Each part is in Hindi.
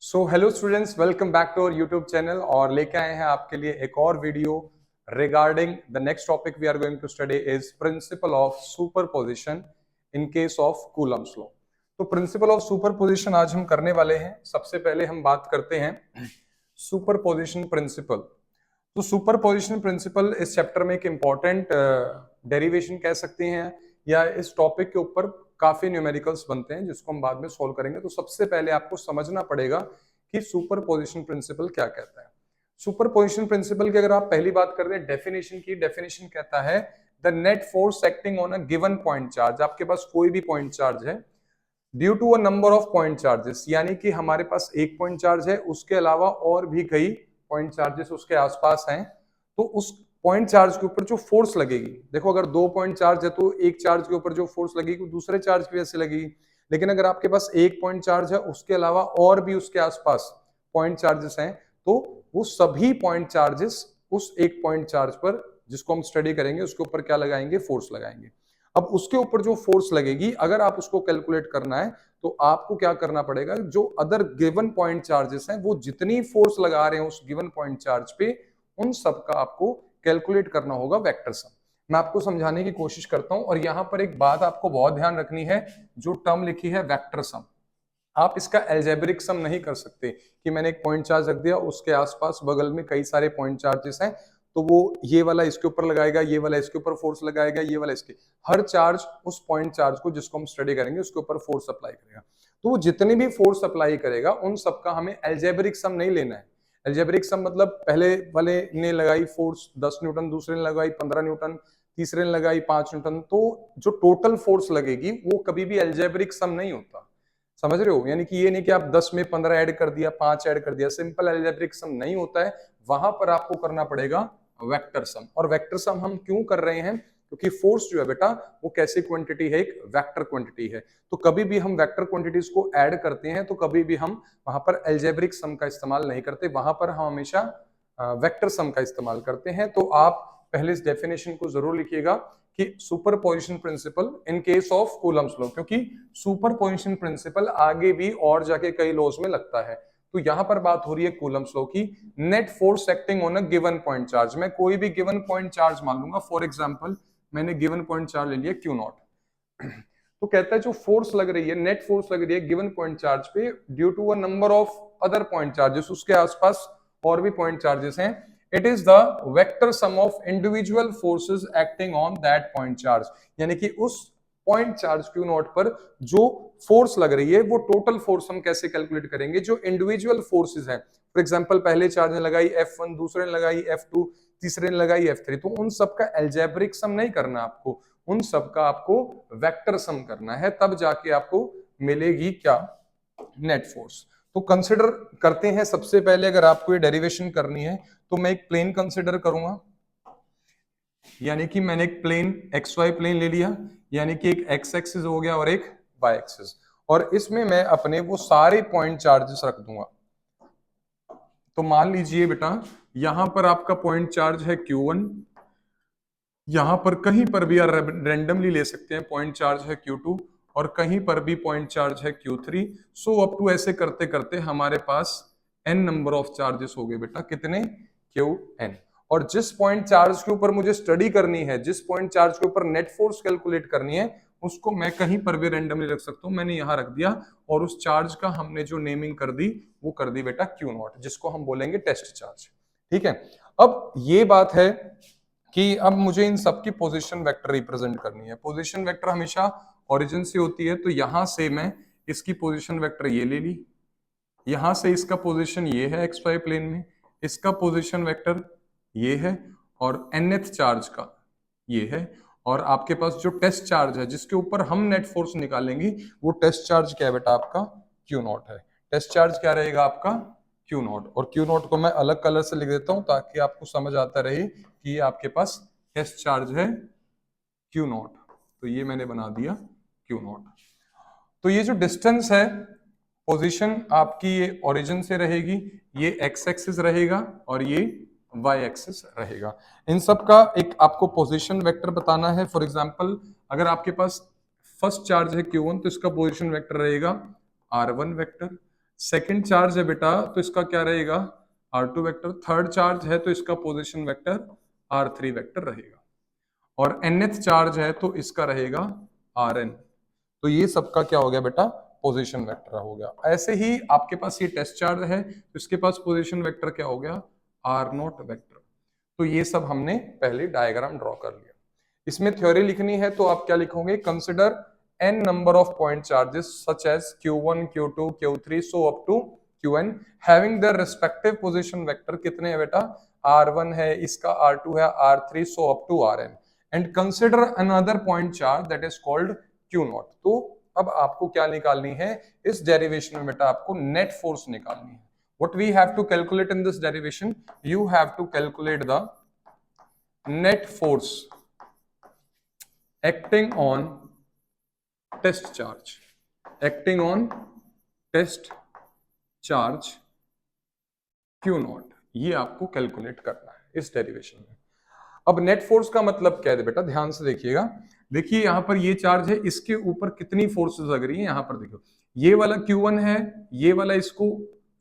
So hello students, welcome back to our YouTube channel और लेके आए हैं आपके लिए एक और video regarding the next topic we are going to study is principle of superposition in case of Coulomb's law. तो प्रिंसिपल ऑफ सुपरपोजिशन आज हम करने वाले हैं। सबसे पहले हम बात करते हैं सुपरपोजिशन प्रिंसिपल। तो सुपरपोजिशन प्रिंसिपल इस चैप्टर में एक इंपॉर्टेंट डेरिवेशन कह सकते हैं या इस टॉपिक के ऊपर काफी न्यूमेरिकल्स बनते हैं जिसको हम बाद में सॉल्व करेंगे। तो सबसे पहले आपको समझना पड़ेगा कि सुपरपोजिशन प्रिंसिपल क्या कहता है। सुपरपोजिशन प्रिंसिपल की अगर आप पहली बात कर रहे हैं डेफिनेशन की, डेफिनेशन कहता है the net force acting on a given point charge. आपके पास कोई भी पॉइंट चार्ज है due to a number of point charges, यानी कि हमारे पास एक पॉइंट चार्ज है, उसके अलावा और भी कई पॉइंट चार्जेस उसके आसपास हैं। तो उस पॉइंट चार्ज के ऊपर जो फोर्स लगेगी, देखो अगर दो पॉइंट चार्ज है तो एक चार्ज के ऊपर जो फोर्स लगेगी वो दूसरे चार्ज की वजह से लगेगी। लेकिन अगर आपके पास एक पॉइंट चार्ज है उसके अलावा और भी उसके आसपास पॉइंट चार्जेस हैं तो वो सभी पॉइंट चार्जेस उस एक पॉइंट चार्ज पर जिसको हम स्टडी करेंगे उसके ऊपर क्या लगाएंगे, फोर्स लगाएंगे। अब उसके ऊपर जो फोर्स लगेगी अगर आप उसको कैलकुलेट करना है तो आपको क्या करना पड़ेगा, जो अदर गिवन पॉइंट चार्जेस हैं वो जितनी फोर्स लगा रहे हैं उस गिवन पॉइंट चार्ज पे उन सब का आपको कैलकुलेट करना होगा वेक्टर सम। मैं आपको समझाने की कोशिश करता हूं और यहां पर एक बात आपको बहुत ध्यान रखनी है, जो टर्म लिखी है वेक्टर सम, आप इसका एल्जेब्रिक सम नहीं कर सकते कि मैंने एक पॉइंट चार्ज रख दिया उसके आसपास बगल में कई सारे पॉइंट चार्जेस हैं तो वो ये वाला इसके ऊपर लगाएगा, ये वाला इसके ऊपर फोर्स लगाएगा, ये वाला इसके, हर चार्ज उस पॉइंट चार्ज को जिसको हम स्टडी करेंगे उसके ऊपर फोर्स अप्लाई करेगा। तो वो जितने भी फोर्स अप्लाई करेगा उन सबका हमें एल्जेब्रिक सम नहीं लेना है। एल्जेब्रिक सम मतलब पहले वाले ने लगाई फोर्स 10 न्यूटन, दूसरे ने लगाई 15 न्यूटन, तीसरे ने लगाई 5 न्यूटन, तो जो टोटल फोर्स लगेगी वो कभी भी एल्जेब्रिक सम नहीं होता। समझ रहे हो? यानी कि ये नहीं कि आप 10 में 15 ऐड कर दिया, 5 ऐड कर दिया, सिंपल एल्जेब्रिक सम नहीं होता है। वहां पर आपको करना पड़ेगा वेक्टर सम। और वेक्टर सम हम क्यों कर रहे हैं? क्योंकि फोर्स जो है बेटा वो कैसी क्वांटिटी है, एक वेक्टर क्वांटिटी है। तो कभी भी हम वेक्टर क्वांटिटीज को ऐड करते हैं तो कभी भी हम वहां पर एल्जेब्रिक सम का इस्तेमाल नहीं करते, वहां पर हम हमेशा वेक्टर सम का इस्तेमाल करते हैं। तो आप पहले इस डेफिनेशन को जरूर लिखिएगा कि superposition principle in case of Coulomb's law, क्योंकि सुपरपोजिशन प्रिंसिपल आगे भी और जाके कई लॉज में लगता है। तो यहां पर बात हो रही है कूलम्स लॉ की, net force acting on a given point charge. मैं कोई भी गिवन पॉइंट चार्ज मान लूंगा, फॉर एग्जांपल मैंने गिवन पॉइंट चार्ज ले लिया क्यू नॉट। तो कहता है जो फोर्स लग रही है, नेट फोर्स लग रही है गिवन पॉइंट चार्ज पे due to a number of other point charges, उसके आसपास और भी पॉइंट चार्जेस हैं, it is the vector sum of individual forces acting on that point charge. यानी कि उस पॉइंट चार्ज क्यू नॉट पर जो फोर्स लग रही है वो टोटल फोर्स हम कैसे कैलकुलेट करेंगे, जो इंडिविजुअल फोर्सेस हैं। फॉर एग्जांपल पहले चार्ज ने लगाई F1, दूसरे ने लगाई F2, तीसरे ने लगाई F3, तो उन सबका एल्जेब्रिक सम नहीं करना आपको, उन सबका आपको वेक्टर सम करना है, तब जाके आपको मिलेगी क्या, नेट फोर्स। तो कंसिडर करते हैं सबसे पहले, अगर आपको ये डेरिवेशन करनी है तो मैं एक प्लेन कंसिडर करूंगा। यानी कि मैंने एक प्लेन XY प्लेन ले लिया, यानी कि एक X एक्सिस हो गया और एक Y एक्सिस, और इसमें मैं अपने वो सारे पॉइंट चार्जेस रख दूंगा। तो मान लीजिए बेटा यहां पर आपका पॉइंट चार्ज है Q1, यहां पर कहीं पर भी आप रैंडमली ले सकते हैं पॉइंट चार्ज है Q2, और कहीं पर भी पॉइंट चार्ज है Q3। सो अप टू ऐसे करते करते हमारे पास n नंबर ऑफ चार्जेस हो गए बेटा, कितने, Qn। और जिस पॉइंट चार्ज के ऊपर मुझे स्टडी करनी है, जिस पॉइंट चार्ज के ऊपर नेट फोर्स कैलकुलेट करनी है, उसको मैं कहीं पर भी रैंडमली रख सकता हूं। मैंने यहां रख दिया और उस चार्ज का हमने जो नेमिंग कर दी वो कर दी बेटा Q0, जिसको हम बोलेंगे टेस्ट चार्ज। ठीक है, अब ये बात है कि अब मुझे इन सब की पोजीशन वेक्टर रिप्रेजेंट करनी है। पोजीशन वेक्टर हमेशा ओरिजिन से होती है, तो यहां से मैं इसकी पोजीशन वेक्टर ये ले ली, यहां से इसका पोजीशन ये है XY प्लेन में, इसका पोजीशन वेक्टर ये है, और nth चार्ज का ये है, और आपके पास जो टेस्ट चार्ज है जिसके ऊपर हम नेट फोर्स निकालेंगे वो टेस्ट चार्ज क्या है बेटा, आपका Q0 है। टेस्ट चार्ज क्या रहेगा आपका, Q0। और Q0 को मैं अलग कलर से लिख देता हूं ताकि आपको समझ आता रहे कि ये आपके पास टेस्ट चार्ज है Q0। तो ये मैंने बना दिया Q0। तो ये जो डिस्टेंस है, पोजीशन आपकी ये ओरिजिन से रहेगी, ये x एक्सिस रहेगा और ये y एक्सिस रहेगा। इन सब का एक आपको पोजीशन वेक्टर बताना है। फॉर एग्जांपल अगर आपके पास फर्स्ट चार्ज है Q1 तो इसका पोजीशन वेक्टर रहेगा R1 वेक्टर, सेकंड चार्ज है बेटा तो इसका क्या रहेगा r2 वेक्टर, थर्ड चार्ज है तो इसका पोजीशन वेक्टर r3 वेक्टर रहेगा, और nth चार्ज है तो इसका रहेगा rn। तो ये सबका क्या हो गया बेटा पोजीशन वेक्टर हो गया। ऐसे ही आपके पास ये टेस्ट चार्ज है तो इसके पास पोजीशन वेक्टर क्या हो गया r0 वेक्टर। तो ये सब हमने पहले डायग्राम ड्रॉ कर लिया। इसमें थ्योरी लिखनी है तो आप क्या लिखोगे, consider n number of point charges such as q1 q2 q3 so up to qn having their respective position vector कितने है बेटा r1 है, इसका r2 है, r3 so up to rn and consider another point charge that is called q0। तो अब आपको क्या निकालनी है इस डेरिवेशन में बेटा, आपको नेट फोर्स निकालनी है। What we have to calculate in this derivation, you have to calculate the net force acting on test charge, acting on test charge Q0, ये आपको कैलकुलेट करना है इस डेरिवेशन में। अब नेट फोर्स का मतलब क्या है बेटा, ध्यान से देखिएगा। देखिए यहां पर ये चार्ज है, इसके ऊपर कितनी फोर्सेस लग रही है, यहां पर देखो ये वाला Q1 है, ये वाला इसको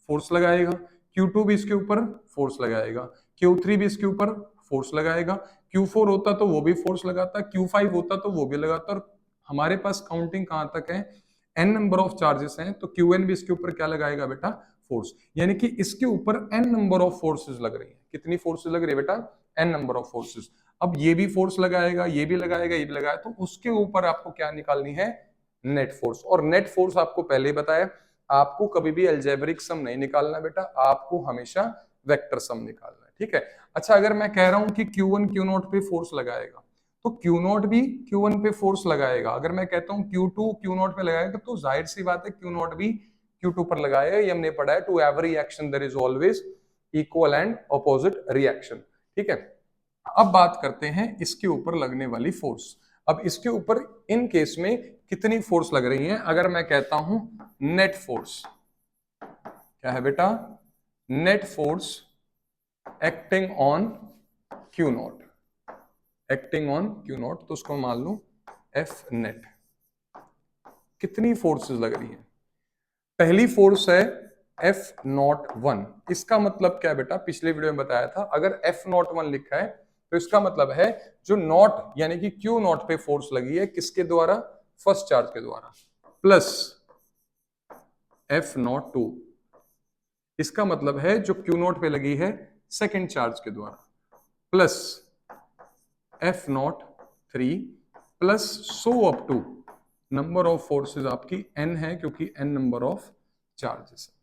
फोर्स लगाएगा, Q2 भी इसके ऊपर फोर्स लगाएगा, Q3 भी इसके ऊपर फोर्स लगाएगा, Q4 होता तो वो भी फोर्स लगाता, Q5 होता तो वो भी लगाता, और हमारे पास काउंटिंग कहां तक है, n नंबर ऑफ चार्जेस हैं तो Qn भी इसके ऊपर क्या लगाएगा बेटा फोर्स, यानी कि इसके ऊपर n नंबर ऑफ फोर्सेस लग रही है। कितनी फोर्सेस लग रही है बेटा n नंबर ऑफ फोर्सेस। अब ये भी फोर्स लगाएगा, ये भी लगाएगा, ये भी लगाएगा, तो उसके ऊपर आपको क्या निकालनी है नेट फोर्स। और नेट फोर्स आपको पहले ही बताया, आपको कभी भी अलजेब्रिक सम नहीं निकालना बेटा, आपको हमेशा वेक्टर सम निकालना है, ठीक है। अच्छा अगर मैं कह रहा हूं कि Q1 Q0 पे फोर्स लगाएगा तो Q0 भी Q1 पे फोर्स लगाएगा। अगर मैं कहता हूं Q2 Q0 पे लगाएगा तो जाहिर सी बात है Q0 भी Q2 पर लगाएगा। ये हमने पढ़ा है, to every action there is always equal and opposite reaction, ठीक है। अब बात करते हैं इसके ऊपर लगने वाली फोर्स। अब इसके ऊपर इन केस में कितनी फोर्स लग रही है, अगर मैं कहता हूं नेट फोर्स, क्या है बेटा net force acting on Q0, acting on Q0, तो उसको मान लो F नेट। कितनी फोर्सेस लग रही है, पहली फोर्स है F01। इसका मतलब क्या है बेटा, पिछले वीडियो में बताया था, अगर F01 लिखा है तो इसका मतलब है जो नॉट यानी कि Q0 पे फोर्स लगी है किसके द्वारा, फर्स्ट चार्ज के द्वारा, प्लस F02, इसका मतलब है जो Q0 पे लगी है सेकेंड चार्ज के द्वारा, plus F03 plus so up to number of forces आपकी n है क्योंकि n नंबर ऑफ चार्जेस है।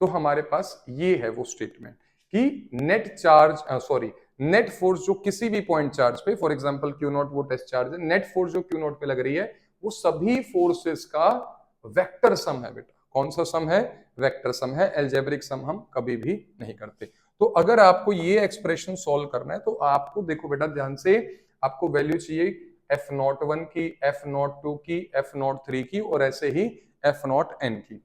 तो हमारे पास ये है वो स्टेटमेंट कि नेट चार्ज नेट फोर्स जो किसी भी पॉइंट चार्ज पे, फॉर एग्जांपल Q0 वो टेस्ट चार्ज है, नेट फोर्स जो Q0 पे लग रही है वो सभी फोर्सेस का वेक्टर सम है बेटा। कौन सा सम है, वेक्टर सम है, अलजेब्रिक सम हम कभी भी नहीं करते। तो अगर आपको ये एक्सप्रेशन सॉल्व करना है तो आपको देखो बेटा ध्यान से, आपको वैल्यू चाहिए F01 की, F02 की, F03 की और ऐसे ही F0n की,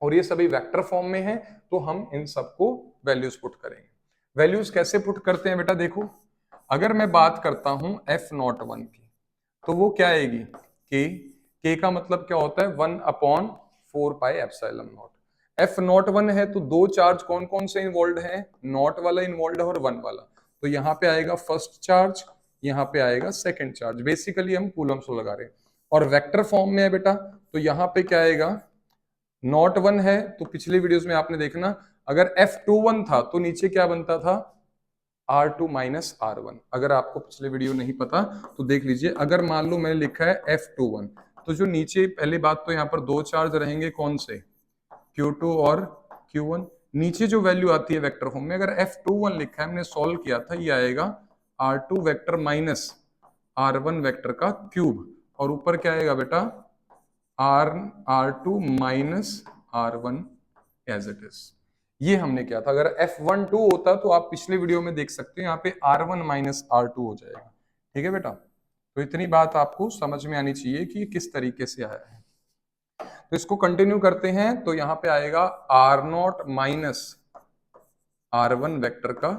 और ये सभी वेक्टर फॉर्म में है तो हम इन सबको वैल्यूज पुट करेंगे। वैल्यूज कैसे पुट करते हैं बेटा, देखो अगर मैं बात करता हूं F01 की तो वो क्या आएगी K का मतलब क्या होता है 1/4 पाई एप्सिलॉन नॉट। F01 है तो दो चार्ज कौन कौन से इन्वॉल्व है, नॉट वाला इन्वॉल्व है और 1 वाला, तो यहाँ पे आएगा फर्स्ट चार्ज, यहाँ पे आएगा सेकंड चार्ज, बेसिकली हम कूलम्स लगा रहे हैं। और वेक्टर फॉर्म में है बेटा तो यहाँ पे क्या आएगा, नॉट 1 है तो पिछले वीडियोस में आपने देखना अगर F21 था तो नीचे क्या बनता था R2 माइनस R1। अगर आपको पिछले वीडियो नहीं पता तो देख लीजिए। अगर मान लो मैंने लिखा है F21 तो जो नीचे, पहली बात तो यहाँ पर दो चार्ज रहेंगे कौन से, Q2 और Q1, नीचे जो वैल्यू आती है वेक्टर फॉर्म में अगर F21 लिखा है, हमने सॉल्व किया था, ये आएगा R2 vector minus R1 vector का क्यूब, और ऊपर क्या आएगा बेटा R2 minus R1 as it is. ये हमने किया था। अगर F12 होता तो आप पिछले वीडियो में देख सकते हैं, यहाँ पे R1 माइनस R2 हो जाएगा, ठीक है बेटा। तो इतनी बात आपको समझ में आनी चाहिए कि किस तरीके से आया है। तो इसको कंटिन्यू करते हैं तो यहाँ पे आएगा R0 माइनस R1 वेक्टर का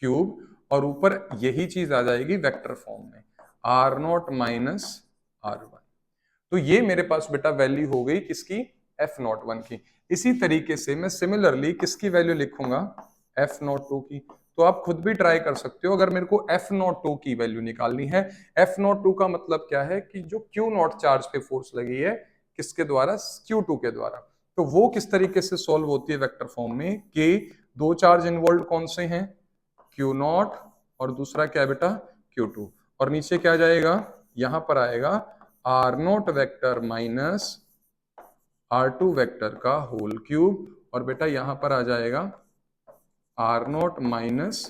क्यूब, और ऊपर यही चीज आ जाएगी वेक्टर फॉर्म में R0 माइनस R1। तो ये मेरे पास बेटा वैल्यू हो गई किसकी, F01 की। इसी तरीके से मैं सिमिलरली किसकी वैल्यू लिखूंगा, F02 की। तो आप खुद भी ट्राई कर सकते हो। अगर मेरे को F02 की वैल्यू निकालनी है, F02 का मतलब क्या है कि जो Q0 चार्ज पे फोर्स लगी है किसके द्वारा, Q2 के द्वारा। तो वो किस तरीके से सॉल्व होती है वेक्टर फॉर्म में कि दो चार्ज इन्वॉल्व कौन से हैं, Q0 और दूसरा क्या बेटा Q2, और नीचे क्या जाएगा, यहां पर आएगा R0 vector minus R2 vector का होल क्यूब, और बेटा यहां पर आ जाएगा R0 minus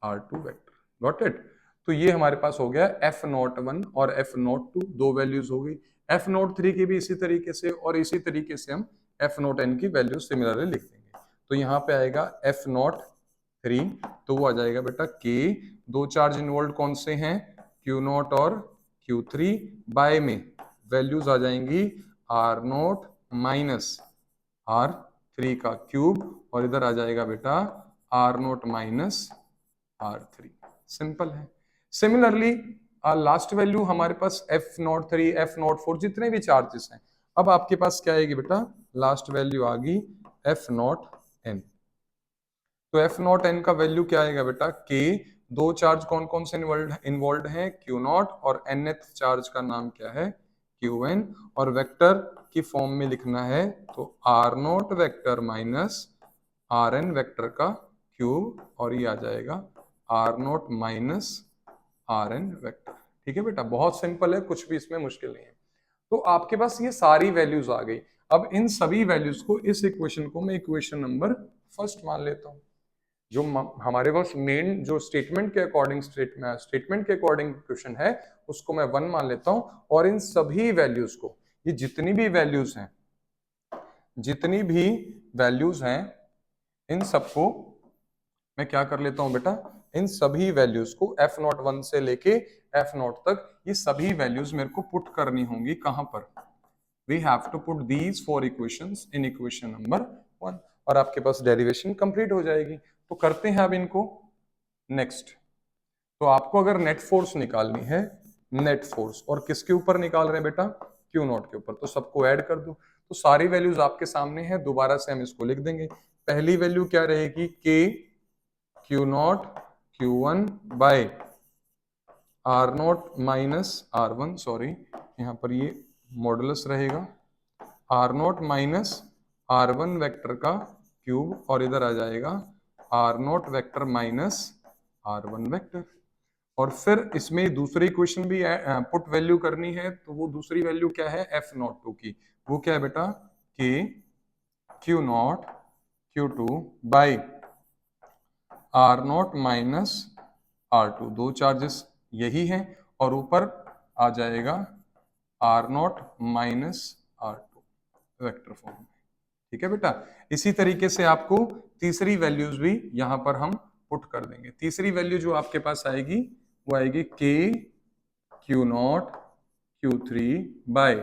R2 vector. Got it. तो ये हमारे पास हो गया F01 और F02, दो वैल्यूज हो गई। F03 की भी इसी तरीके से, और इसी तरीके से हम F0n की वैल्यू सिमिलरली लिख देंगे। तो यहाँ पे आएगा F03, तो वो आ जाएगा बेटा K, दो चार्ज इन्वॉल्व कौन से हैं, Q0 और Q3, बाय में वैल्यूज आ जाएंगी R0 माइनस R3 का क्यूब, और इधर आ जाएगा बेटा R0 माइनस R3। सिंपल है। सिमिलरली लास्ट वैल्यू हमारे पास F03, F04 जितने भी चार्जेस हैं, अब आपके पास क्या आएगी बेटा, लास्ट वैल्यू आ गई F0n। तो F0n का वैल्यू क्या आएगा बेटा, K, दो चार्ज कौन कौन से इन्वॉल्व हैं, Q0, और nth चार्ज का नाम क्या है, Qn, और वेक्टर की फॉर्म में लिखना है तो R0 vector minus Rn vector का क्यूब, और ये आ जाएगा R0 माइनस Rn वेक्टर। ठीक है बेटा, बहुत सिंपल है, कुछ भी इसमें मुश्किल नहीं है। तो आपके पास ये सारी वैल्यूज आ गई। अब इन सभी वैल्यूज को, इस इक्वेशन को मैं इक्वेशन नंबर फर्स्ट मान लेता हूं। जो हमारे पास मेन जो स्टेटमेंट के अकॉर्डिंग स्टेटमेंट के अकॉर्डिंग क्वेश्चन है उसको मैं 1 मान लेता हूं, और इन सभी वैल्यूज को, ये जितनी भी वैल्यूज हैं, जितनी भी वैल्यूज हैं, इन सबको मैं क्या कर लेता हूं बेटा, इन सभी वैल्यूज को F01 से लेके F0 तक, ये सभी वैल्यूज मेरे को पुट करनी होंगी कहां पर, we have to put these 4 equations in equation number 1, और आपके पास डेरिवेशन कंप्लीट हो जाएगी। तो करते हैं अब इनको। नेक्स्ट, तो आपको अगर नेट फोर्स निकालनी है, नेट फोर्स, और किसके ऊपर निकाल रहे हैं बेटा, Q0 के ऊपर, तो सबको ऐड कर दो। तो सारी वैल्यूज आपके सामने है, दोबारा से हम इसको लिख देंगे। पहली वैल्यू क्या रहेगी, K Q0 Q1 bye R0 minus R1, sorry यहाँ पर ये मॉडुलस रहेगा, R0 माइनस R1 वेक्टर का क्यूब, और इधर आ जाएगा R0 vector minus R1 vector. और फिर इसमें दूसरी इक्वेशन भी पुट वैल्यू करनी है, तो वो दूसरी वैल्यू क्या है, F02 की, वो क्या है बेटा, K Q0 Q2 by R0 minus R2, दो चार्जेस यही हैं, और ऊपर आ जाएगा R0 minus R2 vector form में। ठीक है बेटा, इसी तरीके से आपको तीसरी वैल्यूज भी यहां पर हम पुट कर देंगे। तीसरी वैल्यू जो आपके पास आएगी वो आएगी K Q0 Q3 by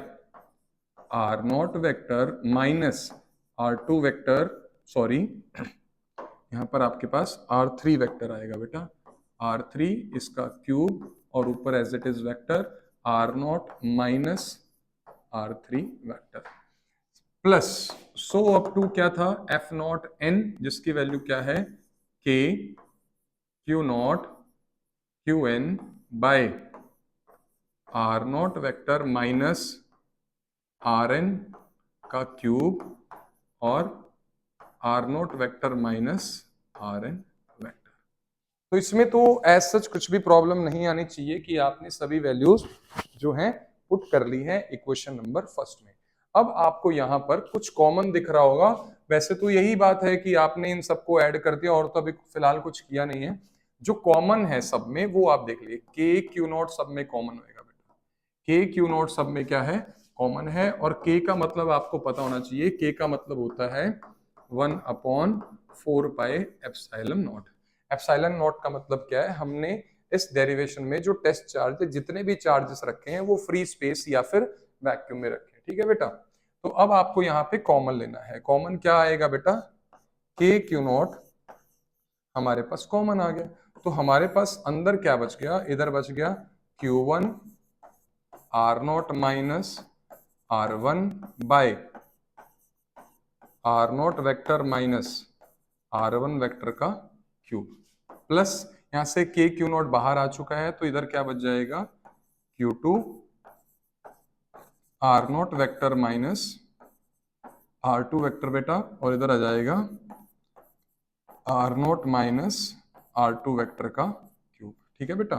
R0 vector minus R2 vector, sorry यहाँ पर आपके पास R3 वेक्टर आएगा बेटा, R3 इसका क्यूब, और ऊपर as it is vector R0 minus R3 vector plus, so up to क्या था, F0n, जिसकी वैल्यू क्या है, K Q0 Qn by R0 vector minus Rn का क्यूब, और R0 vector minus Rn vector. तो इसमें तो एज सच कुछ भी प्रॉब्लम नहीं आनी चाहिए कि आपने सभी वैल्यूज जो हैं पुट कर ली हैं इक्वेशन नंबर फर्स्ट में। अब आपको यहाँ पर कुछ कॉमन दिख रहा होगा, वैसे तो यही बात है कि आपने इन सबको ऐड कर दिया, और तो अभी फिलहाल कुछ किया नहीं है। जो कॉमन है सब में वो आप देख लीजिए, K Q0 सब में कॉमन होएगा बेटा, K Q0 सब में क्या है, कॉमन है, और K का मतलब आपको पता होना चाहिए, K का मतलब होता है 1/4 pi epsilon not. Epsilon not का मतलब क्या है, हमने इस डेरिवेशन में जो टेस्ट चार्ज है, जितने भी चार्जेस रखे हैं वो फ्री स्पेस या फिर वैक्यूम में रखे हैं। ठीक है बेटा, तो अब आपको यहाँ पे कॉमन लेना है। कॉमन क्या आएगा बेटा, K Q0 हमारे पास कॉमन आ गया, तो हमारे पास अंदर क्या बच गया, इधर बच गया Q1 R0 minus R1 by R naught vector minus R1 vector का क्यूब प्लस यहां से के क्यू नॉट बाहर आ चुका है तो इधर क्या बच जाएगा Q2 R naught vector minus R2 vector बेटा, और इधर आ जाएगा R naught minus R2 vector का क्यूब। ठीक है बेटा,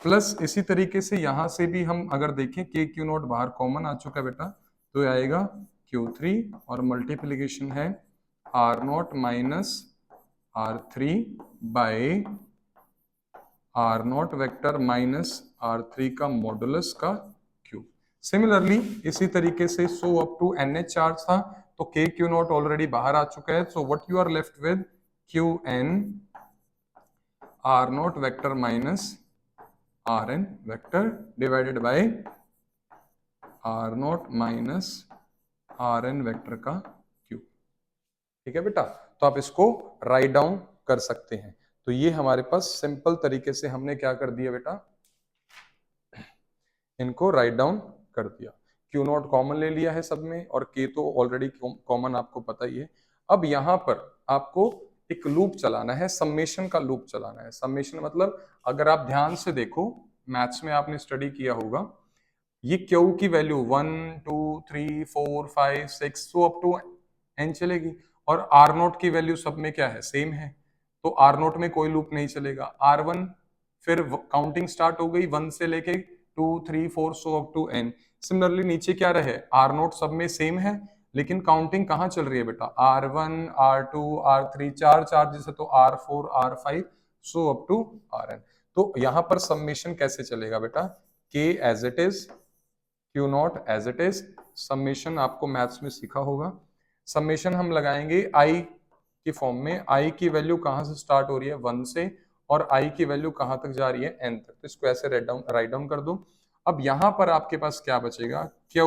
प्लस इसी तरीके से यहां से भी हम अगर देखें के क्यू नॉट बाहर कॉमन आ चुका है बेटा, तो आएगा Q3 और मल्टीप्लीकेशन है R naught minus R3 by R naught vector minus R3 का मॉडुलस का क्यूब। सिमिलरली इसी तरीके से so up to NH charge था तो के क्यू नॉट ऑलरेडी बाहर आ चुका है, so what you are left with QN R naught vector minus RN vector divided by R naught minus RN vector का क्यूब। ठीक है बेटा, तो आप इसको राइट डाउन कर सकते हैं। तो ये हमारे पास सिंपल तरीके से हमने क्या कर दिया बेटा, इनको राइट डाउन कर दिया। क्यू नॉट कॉमन ले लिया है सब में और के तो ऑलरेडी कॉमन आपको पता ही है। अब यहां पर आपको एक लूप चलाना है, समेशन का लूप चलाना है। समेशन मतलब अगर आप ध्यान से देखो मैथ्स में आपने स्टडी किया होगा, ये क्यू की value 1 2 3 4 5 6 so up to N चलेगी और आर नोट की वैल्यू सब में क्या है, सेम है, तो आर नोट में कोई लूप नहीं चलेगा। R1 फिर काउंटिंग स्टार्ट हो गई 1 से लेके 2 3 4 सो अप टू एन। सिमिलरली नीचे क्या रहे, आर नोट सब में सेम है लेकिन काउंटिंग कहाँ चल रही है बेटा, R1 R2 R3 चार चार्जेस है तो R4 R5 so up to Rn। तो यहां पर समेशन कैसे चलेगा बेटा, K as it is, Q naught as it is. Summation आपको मैथ्स में सीखा होगा, समेशन हम लगाएंगे I की फॉर्म में। I की वैल्यू कहां से स्टार्ट हो रही है, 1 से, और I की वैल्यू कहां तक जा रही है, n तक। तो इसको ऐसे राइट डाउन कर दो। अब यहां पर आपके पास क्या बचेगा, Q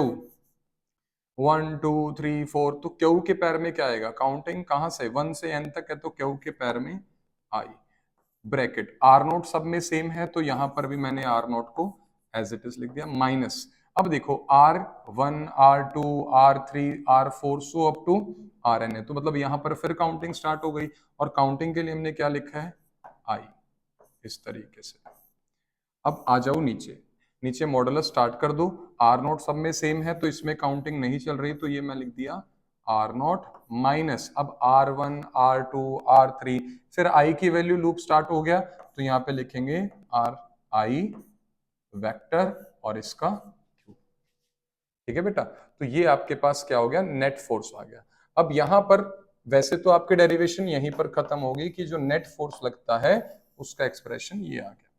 1 2 3 4, तो Q के पैर में क्या आएगा, काउंटिंग कहां से 1 से n तक है तो Q के पैर में I ब्रैकेट। आर नोट सब में सेम है तो यहां पर भी मैंने आर नोट को एज इट इज लिख दिया माइनस। अब देखो R1 R2 R3 R4 so up to Rn है, तो मतलब यहां पर फिर काउंटिंग स्टार्ट हो गई और काउंटिंग के लिए हमने क्या लिखा है, I, इस तरीके से। अब आ जाओ नीचे, नीचे मॉडुलस स्टार्ट कर दो। आर नोट सब में सेम है तो इसमें काउंटिंग नहीं चल रही, तो ये मैं लिख दिया आर नोट माइनस, अब R1 R2 R3, फिर I की वैल्यू लूप स्टार्ट हो गया तो यहाँ पे लिखेंगे आर आई वेक्टर और इसका क्यूब। ठीक है बेटा, तो ये आपके पास क्या हो गया, नेट फोर्स आ गया। अब यहां पर वैसे तो आपके डेरिवेशन यहीं पर खत्म होगी कि जो नेट फोर्स लगता है उसका एक्सप्रेशन ये आ गया।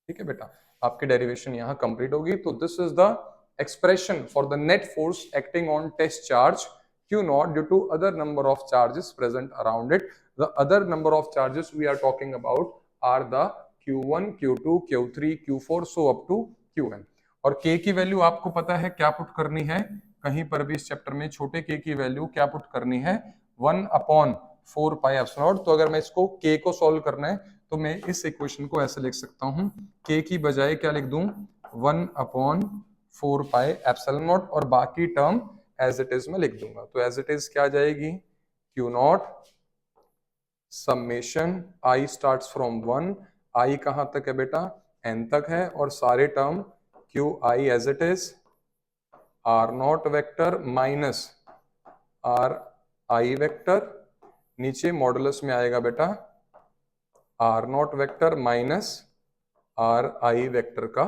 ठीक है बेटा, आपकी डेरिवेशन यहां कंप्लीट होगी। तो this is the expression for the net force acting on test charge Q naught due to other number of charges present around it. The other number of charges we are talking about are the Q1, Q2, Q3, Q4 so up to Qn। और K की वैल्यू आपको पता है क्या पुट करनी है, कहीं पर भी इस चैप्टर में छोटे K की वैल्यू क्या पुट करनी है, 1/4 पाई एप्सिलॉन। तो अगर मैं इसको K को सॉल्व करना है तो मैं इस इक्वेशन को ऐसे लिख सकता हूं, K की बजाय क्या लिख दूं, 1/4 पाई एप्सिलॉन नॉट, और बाकी टर्म एज इट इज में लिख दूंगा। तो एज इट इज क्या आ जाएगी, Q not summation I starts from 1, I कहां तक है बेटा, n तक है, और सारे term Q I as it is, R naught vector minus R I vector, नीचे मॉडुलस में आएगा बेटा R naught vector minus R I vector का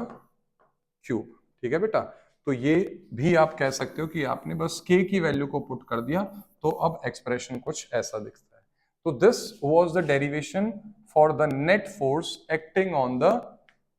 क्यूब। ठीक है बेटा, तो ये भी आप कह सकते हो कि आपने बस K की वैल्यू को पुट कर दिया तो अब एक्सप्रेशन कुछ ऐसा दिखता है। तो this was the derivation for the net force acting on the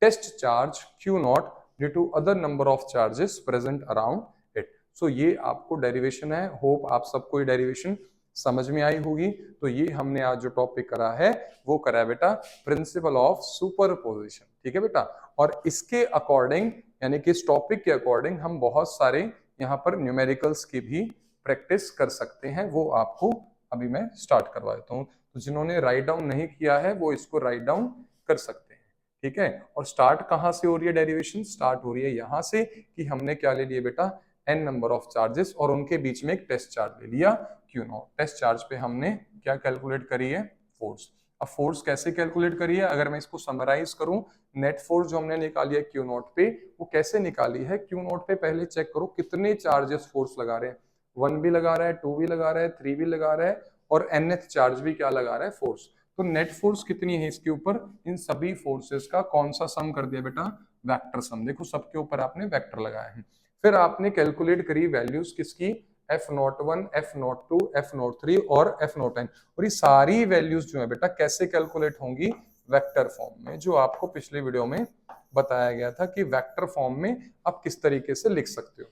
test charge Q naught due to other number of charges present around it. So ये आपको डेरिवेशन है, होप आप सबको ये डेरिवेशन समझ में आई होगी। तो ये हमने आज जो टॉपिक करा है वो करा है बेटा प्रिंसिपल ऑफ सुपरपोजिशन। ठीक है बेटा, और इसके अकॉर्डिंग यानी कि इस टॉपिक के अकॉर्डिंग हम बहुत सारे यहाँ पर न्यूमेरिकल्स की भी प्रैक्टिस कर सकते हैं, वो आपको अभी मैं स्टार्ट करवा देता हूँ। तो जिन्होंने राइट डाउन नहीं किया है वो इसको राइट डाउन कर सकते हैं। ठीक है, और स्टार्ट कहाँ से हो रही है डेरिवेशन, स्टार्ट हो रही है यहाँ से कि हमने क्या ले लिया बेटा, n नंबर ऑफ चार्जेस और उनके बीच में एक टेस्ट चार्ज ले लिया क्यू नॉट। टेस्ट चार्ज पे हमने क्या कैलकुलेट करी है, फोर्स। अब फोर्स कैसे कैलकुलेट करी है, अगर मैं इसको समराइज करूं, नेट फोर्स जो हमने निकाली है क्यू नॉट पे, वो कैसे निकाली है, क्यू नॉट पे पहले चेक करो कितने चार्जेस फोर्स लगा रहे हैं, 1 भी लगा रहा है, 2 भी लगा रहा है, 3 भी लगा रहा है, और nth चार्ज भी क्या लगा रहा है, फोर्स। तो नेट फोर्स कितनी है इसके ऊपर, इन सभी फोर्सेस का कौन सा सम कर दिया बेटा, वेक्टर सम। देखो सबके ऊपर आपने वेक्टर लगाया है। फिर आपने कैलकुलेट करी वैल्यूज किसकी, F01, F02, F03 और F09, और ये सारी वैल्यूज जो है बेटा कैसे कैलकुलेट होंगी, वेक्टर फॉर्म में, जो आपको पिछले वीडियो में बताया गया था कि वेक्टर फॉर्म में आप किस तरीके से लिख सकते हो।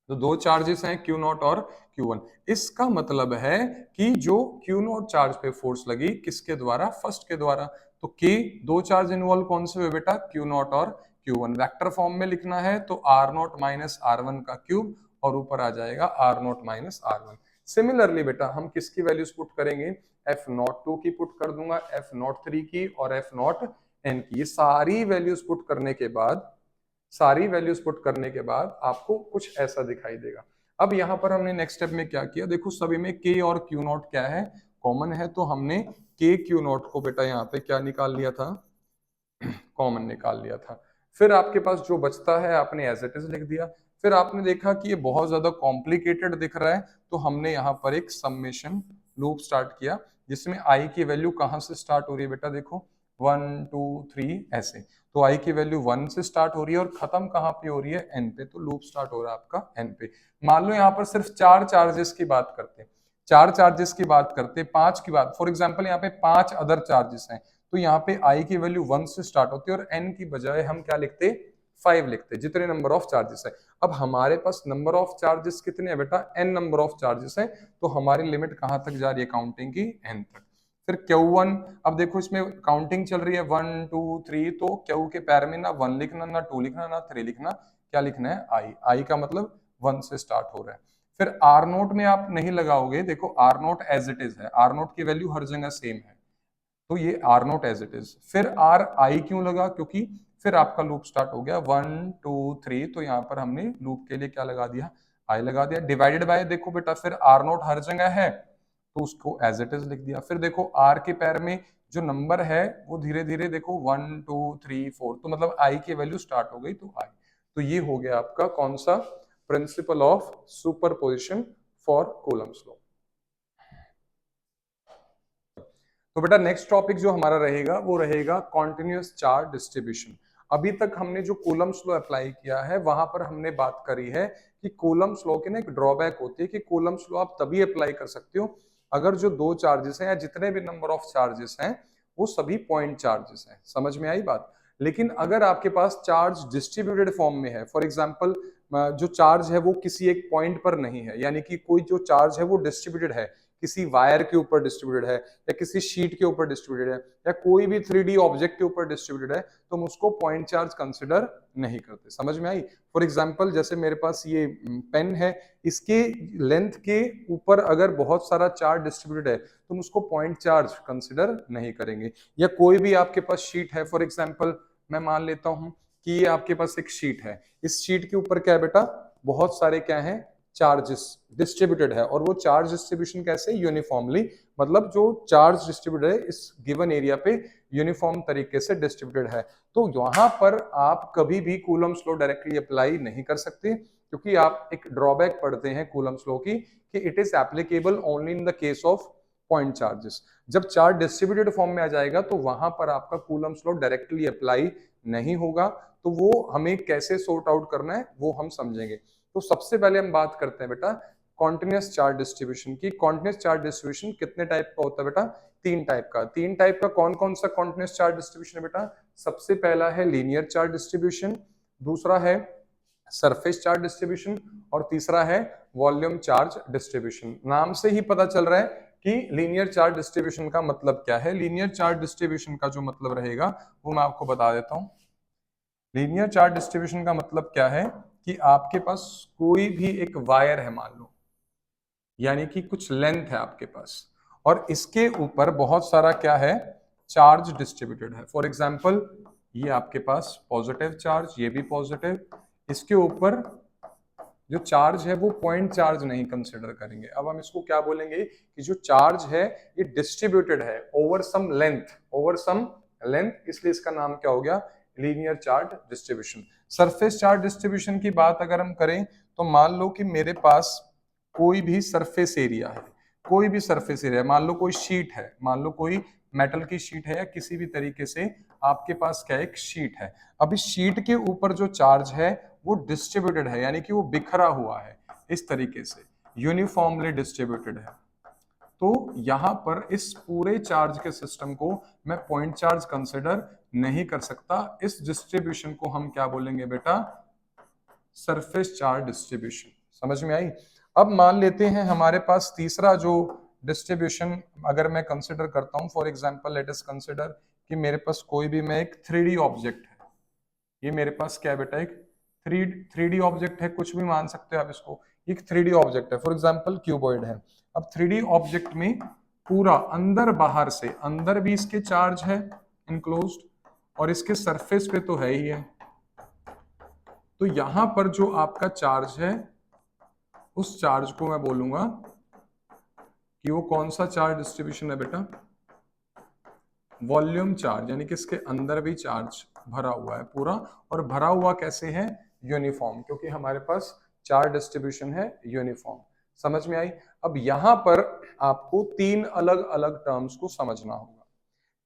तो दो चार्जेस हैं क्यू नॉट और Q1। इसका मतलब है कि जो Q नॉट चार्ज पे फोर्स लगी किसके द्वारा, फर्स्ट के द्वारा। तो के दो चार्ज इन्वॉल्व कौन से हुए बेटा, Q नॉट और Q1। वेक्टर फॉर्म में लिखना है तो R नॉट माइनस R1 का क्यूब, और ऊपर आ जाएगा R not minus R1। Similarly बेटा हम किसकी वैल्यूज पुट करेंगे, F02 की पुट कर दूंगा, F03 की और F0n की। ये सारी वैल्यूज पुट करने के बाद, सारी वैल्यूज पुट करने के बाद आपको कुछ ऐसा दिखाई देगा। अब यहाँ पर हमने नेक्स्ट स्टेप में क्या किया, देखो सभी में के और क्यू नॉट क्या है, कॉमन है, तो हमने के क्यू नॉट को बेटा यहाँ पे क्या निकाल लिया था, कॉमन निकाल लिया था। फिर आपके पास जो बचता है आपने एज इट इज लिख दिया। फिर आपने देखा कि ये बहुत ज्यादा कॉम्प्लिकेटेड दिख रहा है, तो हमने यहाँ पर एक समेशन लूप स्टार्ट किया, जिसमें आई की वैल्यू कहाँ से स्टार्ट हो रही है बेटा, देखो 1 2 3 ऐसे। तो आई की वैल्यू 1 से स्टार्ट हो रही है और खत्म कहाँ पे हो रही है, एन पे। तो लूप स्टार्ट हो रहा है आपका एन पे। मान लो यहाँ पर सिर्फ 4 चार्जेस की बात करते हैं, 4 चार्जेस की बात करते, 5 की बात, फॉर एग्जाम्पल यहाँ पे 5 अदर चार्जेस हैं, तो यहाँ पे आई की वैल्यू 1 से स्टार्ट होती है और एन की बजाय हम क्या लिखते, 5 लिखते, जितने नंबर ऑफ चार्जेस है। अब हमारे पास नंबर ऑफ चार्जेस कितने हैं बेटा, n नंबर ऑफ चार्जेस है, तो हमारी लिमिट कहां तक जा रही है काउंटिंग की, n तक। फिर Q1, अब देखो इसमें काउंटिंग चल रही है 1 2 3, तो Q के पैर में ना 1 लिखना, ना 2 लिखना, ना 3 लिखना, क्या लिखना है, आई का मतलब 1 से स्टार्ट हो रहा है। फिर आर नोट में आप नहीं लगाओगे, देखो R naught as it is है, आर नोट की वैल्यू हर जगह सेम है, तो ये R naught as it is. फिर आर आई क्यों लगा, क्योंकि फिर आपका लूप स्टार्ट हो गया 1 2 3, तो यहाँ पर हमने लूप के लिए क्या लगा दिया, आई लगा दिया, डिवाइडेड बाय, देखो बेटा फिर आर नोट हर जगह है, तो उसको एज इट इज लिख दिया। फिर देखो आर के पैर में जो नंबर है वो धीरे धीरे देखो 1 2 3 4, तो मतलब आई की वैल्यू स्टार्ट हो गई, तो आई। तो ये हो गया आपका कौन सा, principal of superposition for Coulomb's law. तो बेटा नेक्स्ट टॉपिक जो हमारा रहेगा वो रहेगा कॉन्टिन्यूअस चार्ज डिस्ट्रीब्यूशन। अभी तक हमने जो कूलम्स लॉ अप्लाई किया है वहां पर हमने बात करी है कि कूलम्स लॉ की ना एक ड्रॉबैक होती है कि कूलम्स लॉ आप तभी अप्लाई कर सकते हो अगर जो दो चार्जेस हैं या जितने भी नंबर ऑफ चार्जेस हैं वो सभी पॉइंट चार्जेस हैं। समझ में आई बात। लेकिन अगर आपके पास चार्ज डिस्ट्रीब्यूटेड फॉर्म में है, फॉर एग्जाम्पल जो चार्ज है वो किसी एक पॉइंट पर नहीं है, यानी कि कोई जो चार्ज है वो डिस्ट्रीब्यूटेड है, किसी वायर के ऊपर डिस्ट्रीब्यूटेड है या किसी शीट के ऊपर डिस्ट्रीब्यूटेड है या कोई भी 3D ऑब्जेक्ट के ऊपर डिस्ट्रीब्यूटेड है, तो हम उसको पॉइंट चार्ज कंसिडर नहीं करते। समझ में आई। फॉर एग्जांपल जैसे मेरे पास ये पेन है, इसके लेंथ के ऊपर अगर बहुत सारा चार्ज डिस्ट्रीब्यूटेड है तो हम उसको पॉइंट चार्ज कंसिडर नहीं करेंगे। या कोई भी आपके पास शीट है, फॉर एग्जाम्पल मैं मान लेता हूं कि ये आपके पास एक शीट है, इस शीट के ऊपर क्या है बेटा, बहुत सारे क्या है, चार्जेस डिस्ट्रीब्यूटेड है, और वो चार्ज डिस्ट्रीब्यूशन कैसे, यूनिफॉर्मली, मतलब जो चार्ज डिस्ट्रीब्यूटेड है इस गिवन एरिया पे यूनिफॉर्म तरीके से डिस्ट्रीब्यूटेड है। तो वहां पर आप कभी भी कूलम्स लॉ डायरेक्टली अप्लाई नहीं कर सकते, क्योंकि आप एक ड्रॉबैक पढ़ते हैं कूलम्स लॉ की कि it is applicable only in the case of point charges. जब चार्ज डिस्ट्रीब्यूटेड फॉर्म में आ जाएगा तो वहां पर आपका कूलम्स लॉ डायरेक्टली अप्लाई नहीं होगा। तो वो हमें कैसे सॉर्ट आउट करना है वो हम समझेंगे। तो सबसे पहले हम बात करते हैं बेटा कॉन्टिन्यूअस चार्ज डिस्ट्रीब्यूशन की। कॉन्टिन्यूअस चार्ज डिस्ट्रीब्यूशन कितने टाइप का होता है बेटा, 3 टाइप का। 3 टाइप का कौन कौन सा कॉन्टिन्यूअस चार्ज डिस्ट्रीब्यूशन है बेटा, सबसे पहला है लीनियर चार्ज डिस्ट्रीब्यूशन, दूसरा है सरफेस चार्ज डिस्ट्रीब्यूशन, और तीसरा है वॉल्यूम चार्ज डिस्ट्रीब्यूशन। नाम से ही पता चल रहा है कि लीनियर चार्ज डिस्ट्रीब्यूशन का मतलब क्या है। लीनियर चार्ज डिस्ट्रीब्यूशन का जो मतलब रहेगा वो मैं आपको बता देता हूं। लीनियर चार्ज डिस्ट्रीब्यूशन का मतलब क्या है कि आपके पास कोई भी एक वायर है मान लो, यानी कि कुछ लेंथ है आपके पास, और इसके ऊपर बहुत सारा क्या है, चार्ज डिस्ट्रीब्यूटेड है। फॉर एग्जांपल ये आपके पास पॉजिटिव चार्ज, ये भी पॉजिटिव, इसके ऊपर जो चार्ज है वो पॉइंट चार्ज नहीं कंसिडर करेंगे। अब हम इसको क्या बोलेंगे कि जो चार्ज है ये डिस्ट्रीब्यूटेड है ओवर सम लेंथ, इसलिए इसका नाम क्या हो गया, linear charge distribution. Surface charge distribution की बात अगर हम करें तो मान लो कि मेरे पास कोई भी सरफेस एरिया है, कोई भी सरफेस एरिया, मान लो कोई शीट है, मान लो कोई मेटल की शीट है या किसी भी तरीके से आपके पास क्या एक शीट है। अब इस शीट के ऊपर जो चार्ज है वो डिस्ट्रीब्यूटेड है, यानी कि वो बिखरा हुआ है, इस तरीके से यूनिफॉर्मली डिस्ट्रीब्यूटेड है। तो यहां पर इस पूरे चार्ज के सिस्टम को मैं पॉइंट चार्ज कंसिडर नहीं कर सकता। इस डिस्ट्रीब्यूशन को हम क्या बोलेंगे बेटा, सरफेस चार्ज डिस्ट्रीब्यूशन। समझ में आई। अब मान लेते हैं हमारे पास तीसरा जो डिस्ट्रीब्यूशन अगर मैं कंसिडर करता हूं, for example let us consider कि मेरे पास कोई भी मैं एक 3D ऑब्जेक्ट है, ये मेरे पास क्या है बेटा, एक 3D ऑब्जेक्ट है, कुछ भी मान सकते हो आप इसको, एक 3D ऑब्जेक्ट है, फॉर एग्जांपल क्यूबॉइड है। अब 3D ऑब्जेक्ट में पूरा अंदर बाहर से, अंदर भी इसके चार्ज है इनक्लोज्ड और इसके सरफेस पे तो है ही है। तो यहां पर जो आपका चार्ज है उस चार्ज को मैं बोलूंगा कि वो कौन सा चार्ज डिस्ट्रीब्यूशन है बेटा, वॉल्यूम चार्ज, यानी कि इसके अंदर भी चार्ज भरा हुआ है पूरा, और भरा हुआ कैसे है, यूनिफॉर्म, क्योंकि हमारे पास चार्ज डिस्ट्रीब्यूशन है यूनिफॉर्म। समझ में आई। अब यहां पर आपको तीन अलग अलग टर्म्स को समझना होगा।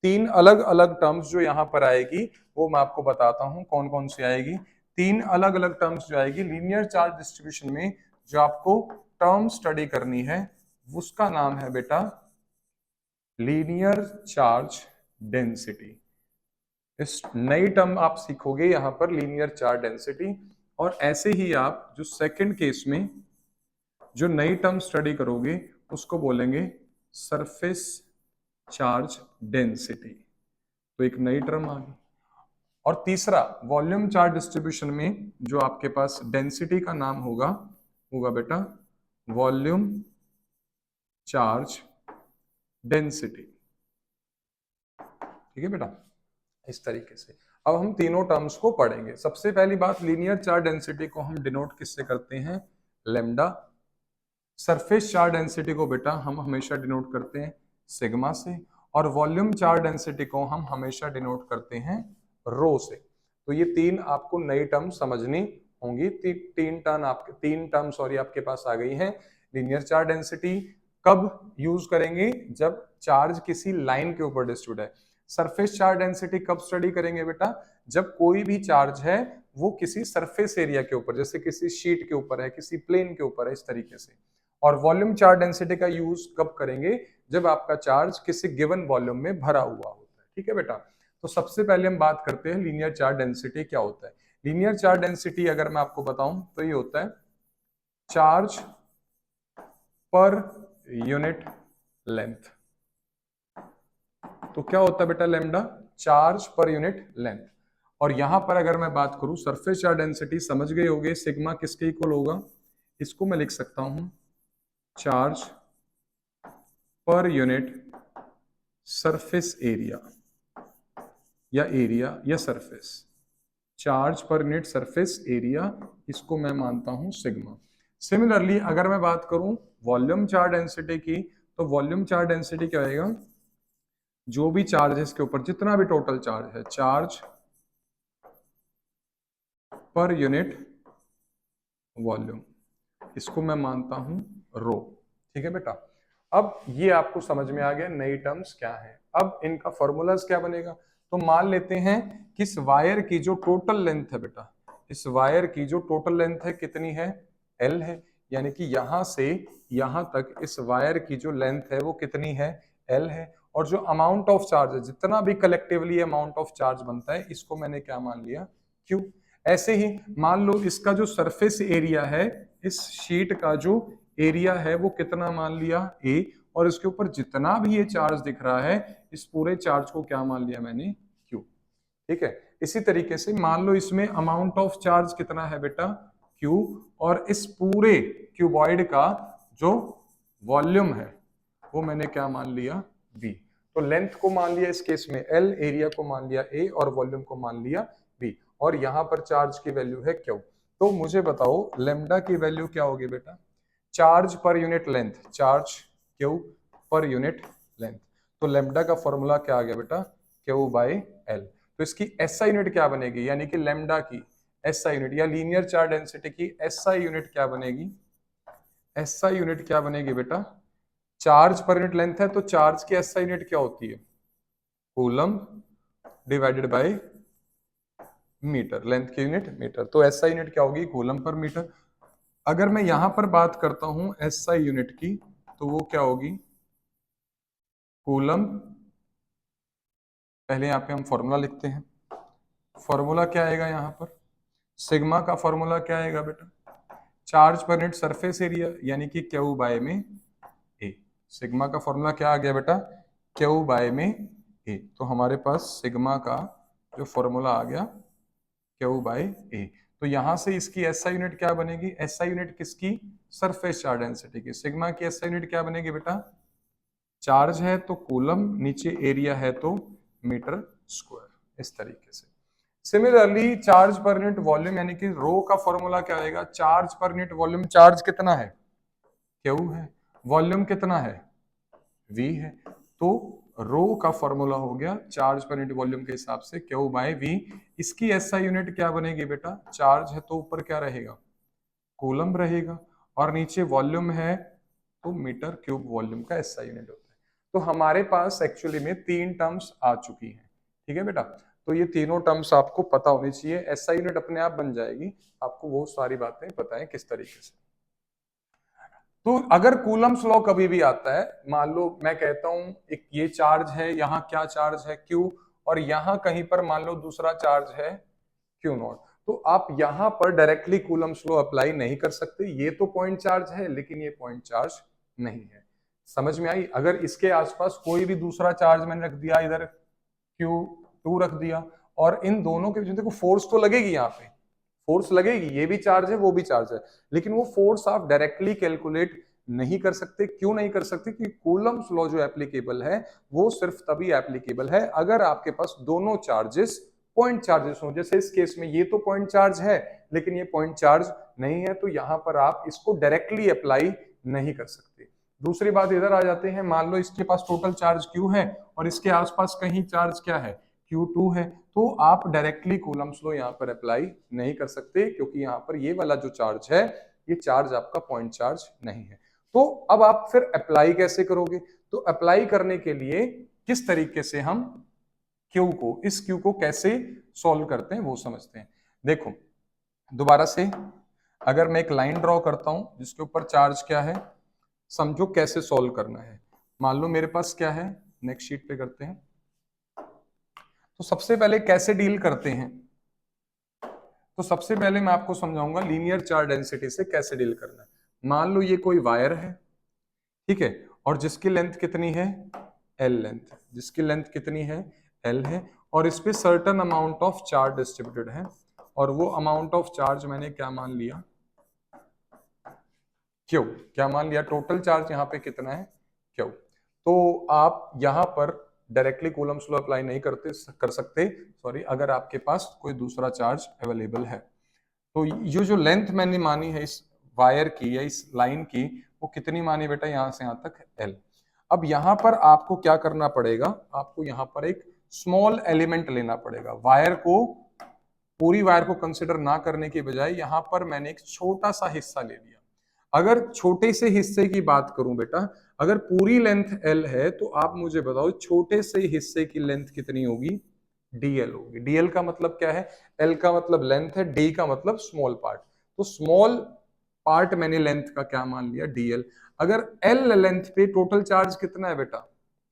तीन अलग अलग टर्म्स जो यहां पर आएगी वो मैं आपको बताता हूं कौन कौन सी आएगी। तीन अलग अलग टर्म्स जो आएगी लीनियर चार्ज डिस्ट्रीब्यूशन में, जो आपको टर्म स्टडी करनी है उसका नाम है बेटा लीनियर चार्ज डेंसिटी। इस नई टर्म आप सीखोगे यहां पर लीनियर चार्ज डेंसिटी। और ऐसे ही आप जो सेकंड केस में जो नई टर्म स्टडी करोगे उसको बोलेंगे सरफेस चार्ज डेंसिटी। तो एक नई टर्म आ गई। और तीसरा वॉल्यूम चार्ज डिस्ट्रीब्यूशन में जो आपके पास डेंसिटी का नाम होगा होगा बेटा वॉल्यूम चार्ज डेंसिटी। ठीक है बेटा, इस तरीके से अब हम तीनों टर्म्स को पढ़ेंगे। सबसे पहली बात, लीनियर चार्ज डेंसिटी को हम डिनोट किससे करते हैं, लेमडा। सरफेस चार्ज डेंसिटी को बेटा हम हमेशा डिनोट करते हैं सिग्मा से, और वॉल्यूम चार्ज डेंसिटी को हम हमेशा डिनोट करते हैं रो से। तो ये तीन आपको नई टर्म समझनी होंगी। तीन टर्म आपके पास आ गई हैं। लीनियर चार्ज डेंसिटी कब यूज करेंगे, जब चार्ज किसी लाइन के ऊपर डिस्ट्रीब्यूट है। सरफेस चार्ज डेंसिटी कब स्टडी करेंगे बेटा, जब कोई भी चार्ज है वो किसी सरफेस एरिया के ऊपर, जैसे किसी शीट के ऊपर है, किसी प्लेन के ऊपर है, इस तरीके से। और वॉल्यूम चार्ज डेंसिटी का यूज कब करेंगे, जब आपका चार्ज किसी गिवन वॉल्यूम में भरा हुआ होता है। ठीक है बेटा। तो सबसे पहले हम बात करते हैं लीनियर चार्ज डेंसिटी क्या होता है। लीनियर चार्ज डेंसिटी अगर मैं आपको बताऊं तो ये होता है चार्ज पर यूनिट लेंथ। तो क्या होता है बेटा lambda, charge per unit length. और यहां पर अगर मैं बात करूं सरफेस चार्ज डेंसिटी, समझ गए होगे सिग्मा किसके इक्वल होगा, इसको मैं लिख सकता हूं charge per unit surface area या surface, charge per unit surface area, इसको मैं मानता हूं सिग्मा। सिमिलरली अगर मैं बात करूं वॉल्यूम चार्ज डेंसिटी की, तो वॉल्यूम चार्ज डेंसिटी क्या आएगा, जो भी चार्ज है इसके ऊपर, जितना भी टोटल चार्ज है, चार्ज पर यूनिट वॉल्यूम, इसको मैं मानता हूं रो। ठीक है बेटा। अब ये आपको समझ में आ गया नई टर्म्स क्या है। अब इनका फॉर्मूलाज क्या बनेगा, तो मान लेते हैं कि इस वायर की जो टोटल लेंथ है बेटा, इस वायर की जो टोटल लेंथ है कितनी है, एल है, यानी कि यहां से यहां तक इस वायर की जो लेंथ है वो कितनी है, एल है। और जो अमाउंट ऑफ चार्ज है, जितना भी कलेक्टिवली अमाउंट ऑफ चार्ज बनता है, इसको मैंने क्या मान लिया, क्यू। ऐसे ही मान लो इसका जो सरफेस एरिया है, इस शीट का जो एरिया है वो कितना मान लिया, ए, और इसके ऊपर जितना भी ये चार्ज दिख रहा है इस पूरे चार्ज को क्या मान लिया मैंने, क्यू। ठीक है। इसी तरीके से मान लो इसमें अमाउंट ऑफ चार्ज कितना है बेटा, क्यू, और इस पूरे क्यूबॉइड का जो वॉल्यूम है वो मैंने क्या मान लिया, वी। तो लेंथ को मान लिया इस केस में एल, एरिया को मान लिया ए, और वॉल्यूम को मान लिया वी, और यहां पर चार्ज की वैल्यू है क्यू। तो मुझे बताओ लेमडा की वैल्यू क्या होगी बेटा, charge per unit length, charge Q per unit length. तो लेमडा का फॉर्मूला क्या आ गया बेटा, क्यू बाई एल। तो इसकी एसआई यूनिट क्या बनेगी, यानी कि लेमडा की एसआई यूनिट या लीनियर चार्ज डेंसिटी की एसआई यूनिट क्या बनेगी, एसआई यूनिट क्या बनेगी बेटा, चार्ज पर यूनिट लेंथ है तो चार्ज की एसआई यूनिट क्या होती है, coulomb divided by metre, length की यूनिट मीटर। तो एसआई यूनिट क्या होगी, कूलम पर मीटर। अगर मैं यहां पर बात करता हूं एसआई यूनिट की, तो वो क्या होगी, कूलम, पहले यहाँ पे हम फॉर्मूला लिखते हैं। फॉर्मूला क्या आएगा यहाँ पर, सिग्मा का फॉर्मूला क्या आएगा बेटा, charge per unit surface area यानी कि क्यू बाय में ए। सिग्मा का फॉर्मूला क्या आ गया बेटा, क्यू बाय में ए। तो हमारे पास सिग्मा का जो फॉर्मूला आ गया क्यू बाय ए। तो यहां से इसकी एसआई यूनिट क्या बनेगी, एसआई यूनिट किसकी, सरफेस चार्ज डेंसिटी की। सिग्मा की एसआई यूनिट क्या बनेगी बेटा, चार्ज है तो कूलम, नीचे एरिया है तो मीटर स्क्वायर, इस तरीके से। Similarly charge per unit volume यानी कि रो का फॉर्मूला क्या आएगा, charge per unit volume, charge कितना है क्यू है, वॉल्यूम कितना है वी है। तो रो का फॉर्मूला हो गया चार्ज पर यूनिट वॉल्यूम के हिसाब से क्यू बाय वी। इसकी एसआई यूनिट क्या बनेगी बेटा, चार्ज है तो ऊपर क्या रहेगा, कूलम रहेगा, और नीचे वॉल्यूम है तो मीटर क्यूब वॉल्यूम का एसआई यूनिट होता है। तो हमारे पास एक्चुअली में 3 टर्म्स आ चुकी हैं, ठीक है बेटा। तो ये तीनों टर्म्स आपको पता होनी चाहिए, एसआई यूनिट अपने आप बन जाएगी, आपको वो सारी बातें पता है किस तरीके से। तो अगर कूलम्स लॉ कभी भी आता है, मान लो मैं कहता हूं एक ये चार्ज है, यहाँ क्या चार्ज है क्यू, और यहाँ कहीं पर मान लो दूसरा चार्ज है क्यू नॉट, तो आप यहां पर डायरेक्टली कूलम्स लॉ अप्लाई नहीं कर सकते। ये तो पॉइंट चार्ज है लेकिन ये पॉइंट चार्ज नहीं है। समझ में आई, अगर इसके आसपास कोई भी दूसरा चार्ज मैंने रख दिया, इधर Q2 रख दिया, और इन दोनों के बीच में देखो फोर्स तो लगेगी, यहाँ पे फोर्स लगेगी, ये भी चार्ज है वो भी चार्ज है, लेकिन वो फोर्स आप डायरेक्टली कैलकुलेट नहीं कर सकते। क्यों नहीं कर सकते, क्योंकि कूलम्स लॉ जो एप्लीकेबल है वो सिर्फ तभी एप्लीकेबल है अगर आपके पास दोनों चार्जेस पॉइंट चार्जेस हो। जैसे इस केस में ये तो पॉइंट चार्ज है लेकिन ये पॉइंट चार्ज नहीं है, तो यहां पर आप इसको डायरेक्टली अप्लाई नहीं कर सकते। दूसरी बात इधर आ जाते हैं, मान लो इसके पास टोटल चार्ज Q है और इसके आसपास कहीं चार्ज क्या है, Q2 है, तो आप डायरेक्टली कूलम्स लॉ यहाँ पर अप्लाई नहीं कर सकते, क्योंकि यहाँ पर ये वाला जो चार्ज है ये चार्ज आपका पॉइंट चार्ज नहीं है। तो अब आप फिर अप्लाई कैसे करोगे, तो अप्लाई करने के लिए किस तरीके से हम क्यू को, इस क्यू को कैसे सॉल्व करते हैं वो समझते हैं। देखो दोबारा से, अगर मैं एक लाइन ड्रॉ करता हूं जिसके ऊपर चार्ज क्या है, समझो कैसे सॉल्व करना है। मान लो मेरे पास क्या है, नेक्स्ट शीट पे करते हैं। तो सबसे पहले कैसे डील करते हैं, तो सबसे पहले मैं आपको समझाऊंगा लीनियर चार्ज डेंसिटी से कैसे डील करना है। मान लो ये कोई वायर है, ठीक है, और जिसकी लेंथ कितनी है, एल लेंथ, जिसकी लेंथ कितनी है, एल है, और इस पे certain amount of charge distributed है, और वो अमाउंट ऑफ चार्ज मैंने क्या मान लिया, क्यू, क्या मान लिया, टोटल चार्ज यहाँ पे कितना है, क्यू। तो आप यहाँ पर डायरेक्टली कूलम्स लॉ अप्लाई नहीं कर सकते, सॉरी, अगर आपके पास कोई दूसरा चार्ज अवेलेबल है। तो ये जो लेंथ मैंने मानी है इस वायर की या इस लाइन की, वो कितनी मानी बेटा, यहां से यहां तक एल। अब यहां पर आपको क्या करना पड़ेगा, आपको यहां पर एक स्मॉल एलिमेंट लेना पड़ेगा। वायर को, पूरी वायर को कंसिडर ना करने की बजाय यहां पर मैंने एक छोटा सा हिस्सा ले लिया। अगर छोटे से हिस्से की बात करूं बेटा, अगर पूरी लेंथ एल है तो आप मुझे बताओ छोटे से हिस्से की लेंथ कितनी होगी, डीएल होगी। डीएल का मतलब क्या है, एल का मतलब लेंथ है, डी का मतलब स्मॉल पार्ट। तो स्मॉल पार्ट मैंने लेंथ का क्या मान लिया, डीएल। अगर एल लेंथ पे टोटल चार्ज कितना है बेटा,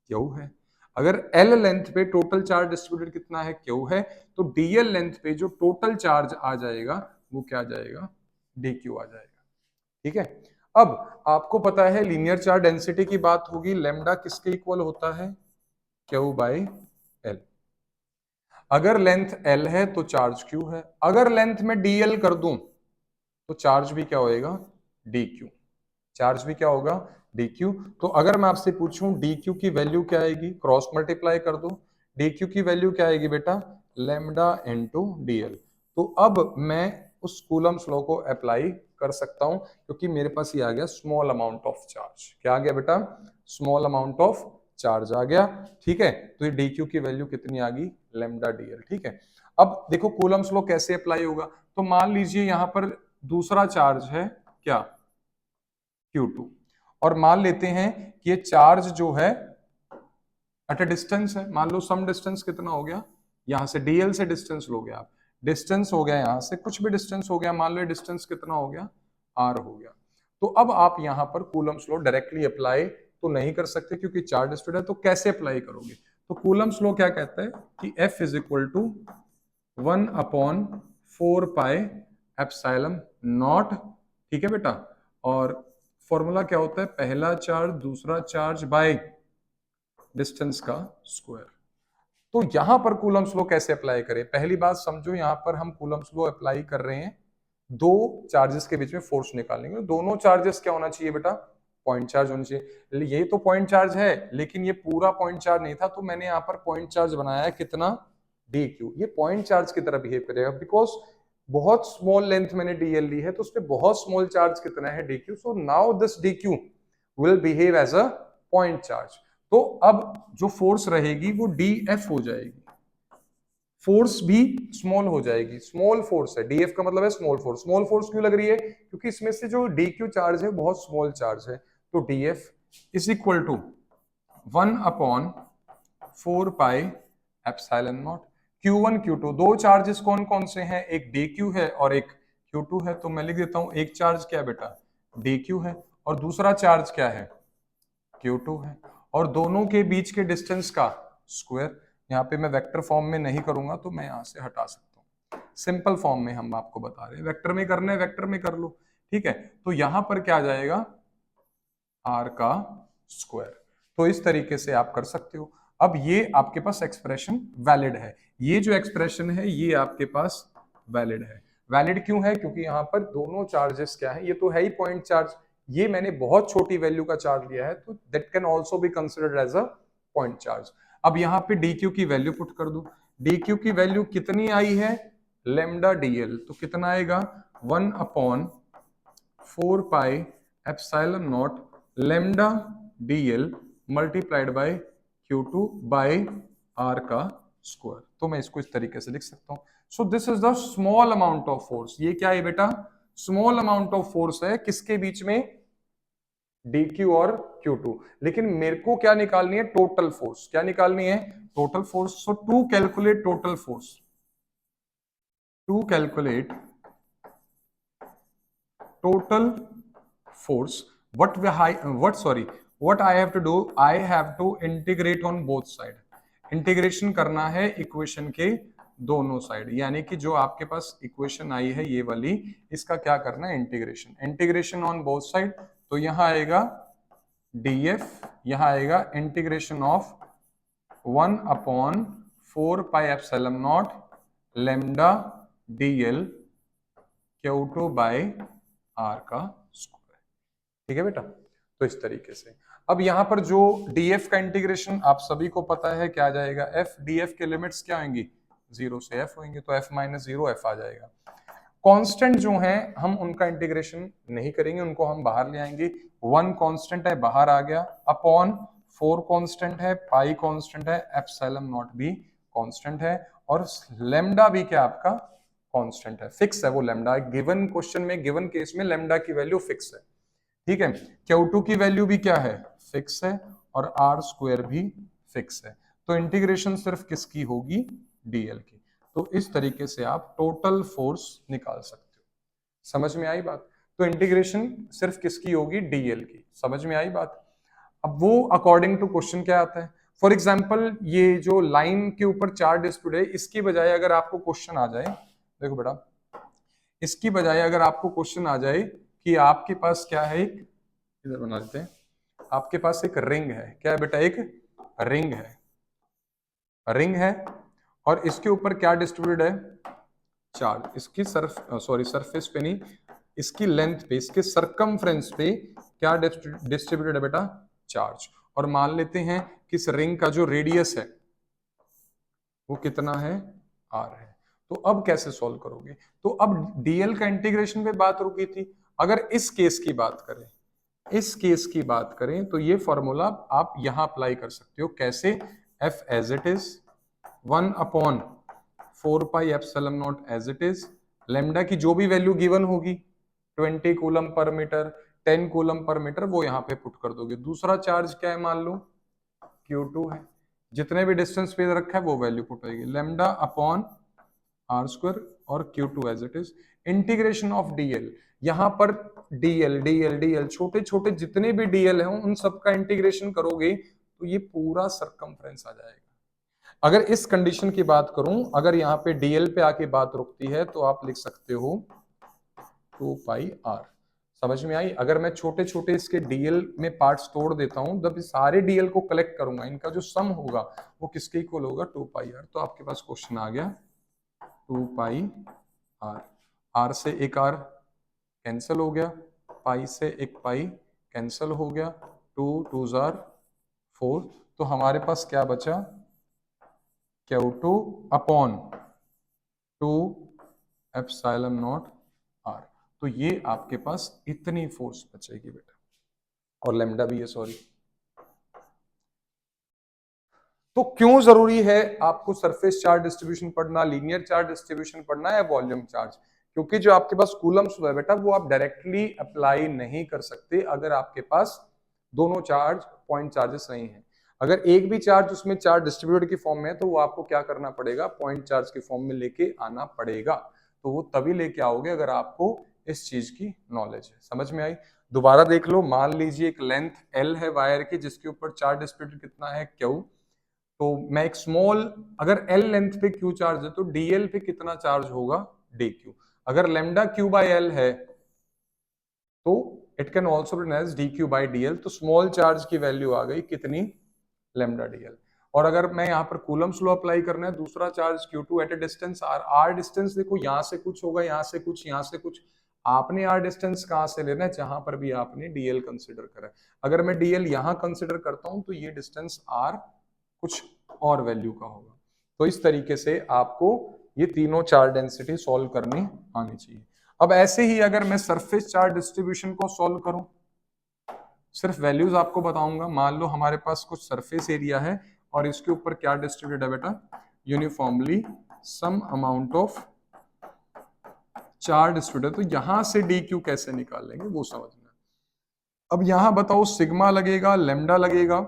क्यू है। अगर एल लेंथ पे टोटल चार्ज डिस्ट्रीब्यूटेड कितना है, क्यू है, तो डीएल लेंथ पे जो टोटल चार्ज आ जाएगा वो क्या आ जाएगा, डी क्यू आ जाएगा। ठीक है, अब आपको पता है लीनियर चार्ज डेंसिटी की बात होगी, लेमडा किसके इक्वल होता है, क्यू बाई एल। अगर लेंथ एल है तो चार्ज क्यू है, अगर लेंथ में डीएल कर दूं तो चार्ज भी क्या होएगा, डी क्यू। चार्ज भी क्या होगा, डी क्यू। तो अगर मैं आपसे पूछूं डी क्यू की वैल्यू क्या आएगी, क्रॉस मल्टीप्लाई कर दो, डी क्यू की वैल्यू क्या आएगी बेटा, लेमडा इनटू डीएल। तो अब मैं उस कूलम्स लॉ को अप्लाई कर सकता हूं, क्योंकि मेरे पास ये आ गया स्मॉल अमाउंट ऑफ चार्ज। क्या आ गया बेटा? स्मॉल अमाउंट ऑफ चार्ज आ गया। ठीक है, तो ये डी क्यू की वैल्यू कितनी आ गई? Lambda D L. ठीक है, अब देखो कूलम्स लॉ कैसे अप्लाई होगा। तो मान लीजिए यहां पर दूसरा चार्ज है क्या? Q2, और मान लेते हैं कि ये चार्ज जो है एट अ डिस्टेंस है, मान लो सम डिस्टेंस कितना हो गया, यहां से डीएल से डिस्टेंस लोगे आप, डिस्टेंस हो गया यहां से कुछ भी डिस्टेंस हो गया, मान लो डिस्टेंस कितना हो गया? आर हो गया। तो अब आप यहां पर कूलम्स लॉ डायरेक्टली अप्लाई तो नहीं कर सकते क्योंकि चार्ज डिस्ट्रीब्यूटेड है, तो कैसे अप्लाई करोगे? तो कूलम्स लॉ क्या कहता है कि F is equal to 1/4 pi epsilon naught. ठीक है बेटा, और फॉर्मूला क्या होता है? पहला चार्ज दूसरा चार्ज बाय डिस्टेंस का स्क्वायर। तो यहां पर कूलम्स लॉ कैसे अप्लाई करें? पहली बात समझो, यहां पर हम कूलम्स लॉ अप्लाई कर रहे हैं दो चार्जेस के बीच में फोर्स निकालने के लिए। दोनों चार्जेस क्या होना चाहिए बेटा? पॉइंट चार्ज होना चाहिए। ये तो पॉइंट चार्ज है, लेकिन ये पूरा पॉइंट चार्ज नहीं था, तो मैंने यहाँ पर पॉइंट चार्ज बनाया है कितना? D Q. ये पॉइंट चार्ज की तरह बिहेव करेगा, बिकॉज बहुत स्मॉल लेंथ मैंने डीएल ली है, तो उसपे बहुत स्मॉल चार्ज कितना है? D Q. So now this D Q will behave as a point charge. तो अब जो फोर्स रहेगी वो डी एफ हो जाएगी, फोर्स भी स्मॉल हो जाएगी। स्मॉल फोर्स है, डीएफ का मतलब है स्मॉल फोर्स। स्मॉल फोर्स क्यों लग रही है? क्योंकि इसमें से जो डी क्यू चार्ज है बहुत स्मॉल चार्ज है। तो DF is equal to 1/4 pi epsilon naught. Q1 Q2 दो चार्जेस कौन कौन से हैं? एक DQ है और एक Q2 है। तो मैं लिख देता हूं, एक चार्ज क्या है बेटा? DQ है, और दूसरा चार्ज क्या है? Q2 है, और दोनों के बीच के डिस्टेंस का स्क्वायर। यहाँ पे मैं वेक्टर फॉर्म में नहीं करूंगा, तो मैं यहाँ से हटा सकता हूँ। सिंपल फॉर्म में हम आपको बता रहे हैं, वेक्टर में करना है वेक्टर में कर लो। ठीक है, तो यहां पर क्या आ जाएगा? आर का स्क्वायर। तो इस तरीके से आप कर सकते हो। अब ये आपके पास एक्सप्रेशन वैलिड है, ये जो एक्सप्रेशन है ये आपके पास वैलिड है। वैलिड क्यों है? क्योंकि यहाँ पर दोनों चार्जेस क्या है? ये तो है ही पॉइंट चार्ज, ये मैंने बहुत छोटी वैल्यू का चार्ज लिया है, तो that can also be considered as a point charge. अब यहाँ पे डी क्यू की वैल्यू पुट कर दो। डी क्यू की वैल्यू कितनी आई है? Lambda DL. तो कितना आएगा? 1/4 pi epsilon naught lambda DL multiplied by Q2 by R का स्क्वायर। तो मैं इसको इस तरीके से लिख सकता हूं। So this is the small amount of force. ये क्या है बेटा? स्मॉल अमाउंट ऑफ फोर्स है, किसके बीच में? DQ और Q2। लेकिन मेरे को क्या निकालनी है? Total force. क्या निकालनी है? Total force. So to calculate total force, to calculate total force, what I have to do, I have to integrate on both side। Integration करना है इक्वेशन के दोनों साइड, यानी कि जो आपके पास इक्वेशन आई है ये वाली, इसका क्या करना है? Integration. Integration on both side, तो यहां आएगा df, यहां आएगा integration of 1/4 pi epsilon naught lambda dl Q2 by R का स्क्वायर। ठीक है बेटा, तो इस तरीके से। अब यहां पर जो df का इंटीग्रेशन आप सभी को पता है क्या आ जाएगा? f। df के लिमिट्स क्या होंगी? 0 से f होंगे, तो f - 0 f आ जाएगा। कांस्टेंट जो हैं हम उनका इंटीग्रेशन नहीं करेंगे, उनको हम बाहर ले आएंगे। 1 कांस्टेंट है, बाहर आ गया, अपॉन 4 कांस्टेंट है, पाई कांस्टेंट है, एप्सिलॉन नॉट भी कांस्टेंट है, और लेमडा भी क्या आपका कांस्टेंट है, फिक्स है वो लेमडा। गिवन क्वेश्चन में, गिवन केस में लेमडा की वैल्यू फिक्स है। ठीक है, Q2 की वैल्यू भी क्या है? फिक्स है, और आर स्क्वायर भी फिक्स है। तो इंटीग्रेशन सिर्फ किसकी होगी? डीएल की। तो इस तरीके से आप टोटल फोर्स निकाल सकते हो। समझ में आई बात? तो इंटीग्रेशन सिर्फ किसकी होगी? डीएल की। समझ में आई बात? अब वो अकॉर्डिंग टू क्वेश्चन क्या आता है। फॉर एग्जाम्पल ये जो लाइन के ऊपर चार्ट डिस्प्यूट है, इसकी बजाय अगर आपको क्वेश्चन आ जाए, देखो बेटा, इसकी बजाय अगर आपको क्वेश्चन आ जाए कि आपके पास क्या है, एक इधर बना देते हैं, आपके पास एक रिंग है। क्या है बेटा? एक रिंग है, रिंग है, और इसके ऊपर क्या डिस्ट्रीब्यूटेड है? चार्ज। इसकी सरफेस पे नहीं, इसकी लेंथ पे, इसके सरकमफ्रेंस पे क्या डिस्ट्रीब्यूटेड है बेटा? चार्ज। और मान लेते हैं कि इस रिंग का जो रेडियस है वो कितना है? आर है। तो अब कैसे सॉल्व करोगे? तो अब डीएल का इंटीग्रेशन पे बात रुकी थी। अगर इस केस की बात करें, इस केस की बात करें तो ये फॉर्मूला आप यहां अप्लाई कर सकते हो। कैसे? F as it is 1 upon 4 pi epsilon naught as it is, lambda की जो भी वैल्यू गिवन होगी 20 coulomb per metre, 10 coulomb per metre, वो यहाँ पे पुट कर दोगे। दूसरा चार्ज क्या है? मान लो Q2 है, जितने भी डिस्टेंस पे रखा है वो वैल्यू पुट होगी, लेमडा अपॉन आर स्क्वायर और Q2 as it is. Integration of DL, यहां पर डीएल डीएल डीएल छोटे छोटे जितने भी डीएल हैं उन सबका इंटीग्रेशन करोगे तो ये पूरा सरकमफ्रेंस आ जाएगा। अगर इस कंडीशन की बात करूं, अगर यहाँ पे डीएल पे आके बात रुकती है तो आप लिख सकते हो 2 पाई आर। समझ में आई? अगर मैं छोटे छोटे इसके डीएल में पार्ट्स तोड़ देता हूं, जब सारे डीएल को कलेक्ट करूंगा, इनका जो सम होगा वो किसके इक्वल होगा? 2 पाई आर। तो आपके पास क्वेश्चन आ गया 2 पाई आर। आर से एक आर कैंसिल हो गया, पाई से एक पाई कैंसिल हो गया, 2 2 जार 4, तो हमारे पास क्या बचा? Q2 upon 2 epsilon not are. तो ये आपके पास इतनी फोर्स बचेगी बेटा, और लेमडा भी है, सॉरी। तो क्यों जरूरी है आपको सरफेस चार्ज डिस्ट्रीब्यूशन पढ़ना, लीनियर चार्ज डिस्ट्रीब्यूशन पढ़ना है, वॉल्यूम चार्ज? क्योंकि जो आपके पास कूलम्स है बेटा, वो आप डायरेक्टली अप्लाई नहीं कर सकते अगर आपके पास दोनों चार्ज पॉइंट चार्जेस नहीं है। अगर एक भी चार्ज उसमें चार्ज डिस्ट्रीब्यूटेड की फॉर्म में है तो वो आपको क्या करना पड़ेगा? पॉइंट चार्ज की फॉर्म में लेके आना पड़ेगा। तो वो तभी लेके आओगे अगर आपको इस चीज की नॉलेज है। समझ में आई? दोबारा देख लो, मान लीजिए एक लेंथ L है वायर की, जिसके ऊपर चार्ज डिस्ट्रीब्यूटेड कितना है? Q। तो मैं एक स्मॉल, अगर L लेंथ पे Q चार्ज है तो DL पे कितना चार्ज होगा? DQ। अगर लेमडा Q बाई L है तो it can also be known as DQ by DL। तो स्मॉल चार्ज की वैल्यू आ गई कितनी? Lambda DL। और अगर मैं यहाँ पर कूलम्स लॉ अप्लाई करना है, दूसरा charge Q2 at a distance R। R distance देखो, यहाँ से कुछ होगा, यहाँ से कुछ, यहाँ से कुछ। आपने R डिस्टेंस कहाँ से लेना है? जहां पर भी आपने DL कंसिडर करा है। अगर मैं DL यहाँ कंसिडर करता हूं तो ये डिस्टेंस R कुछ और वैल्यू का होगा। तो इस तरीके से आपको ये तीनों चार्ज डेंसिटी सॉल्व करनी आनी चाहिए। अब ऐसे ही अगर मैं सरफेस चार्ज डिस्ट्रीब्यूशन को सॉल्व करूं, सिर्फ वैल्यूज आपको बताऊंगा। मान लो हमारे पास कुछ सरफेस एरिया है और इसके ऊपर क्या डिस्ट्रीब्यूटेड है बेटा? Uniformly some amount of charge distributed. तो यहां से DQ कैसे निकालेंगे वो समझना। अब यहां बताओ, सिग्मा लगेगा, लेमडा लगेगा,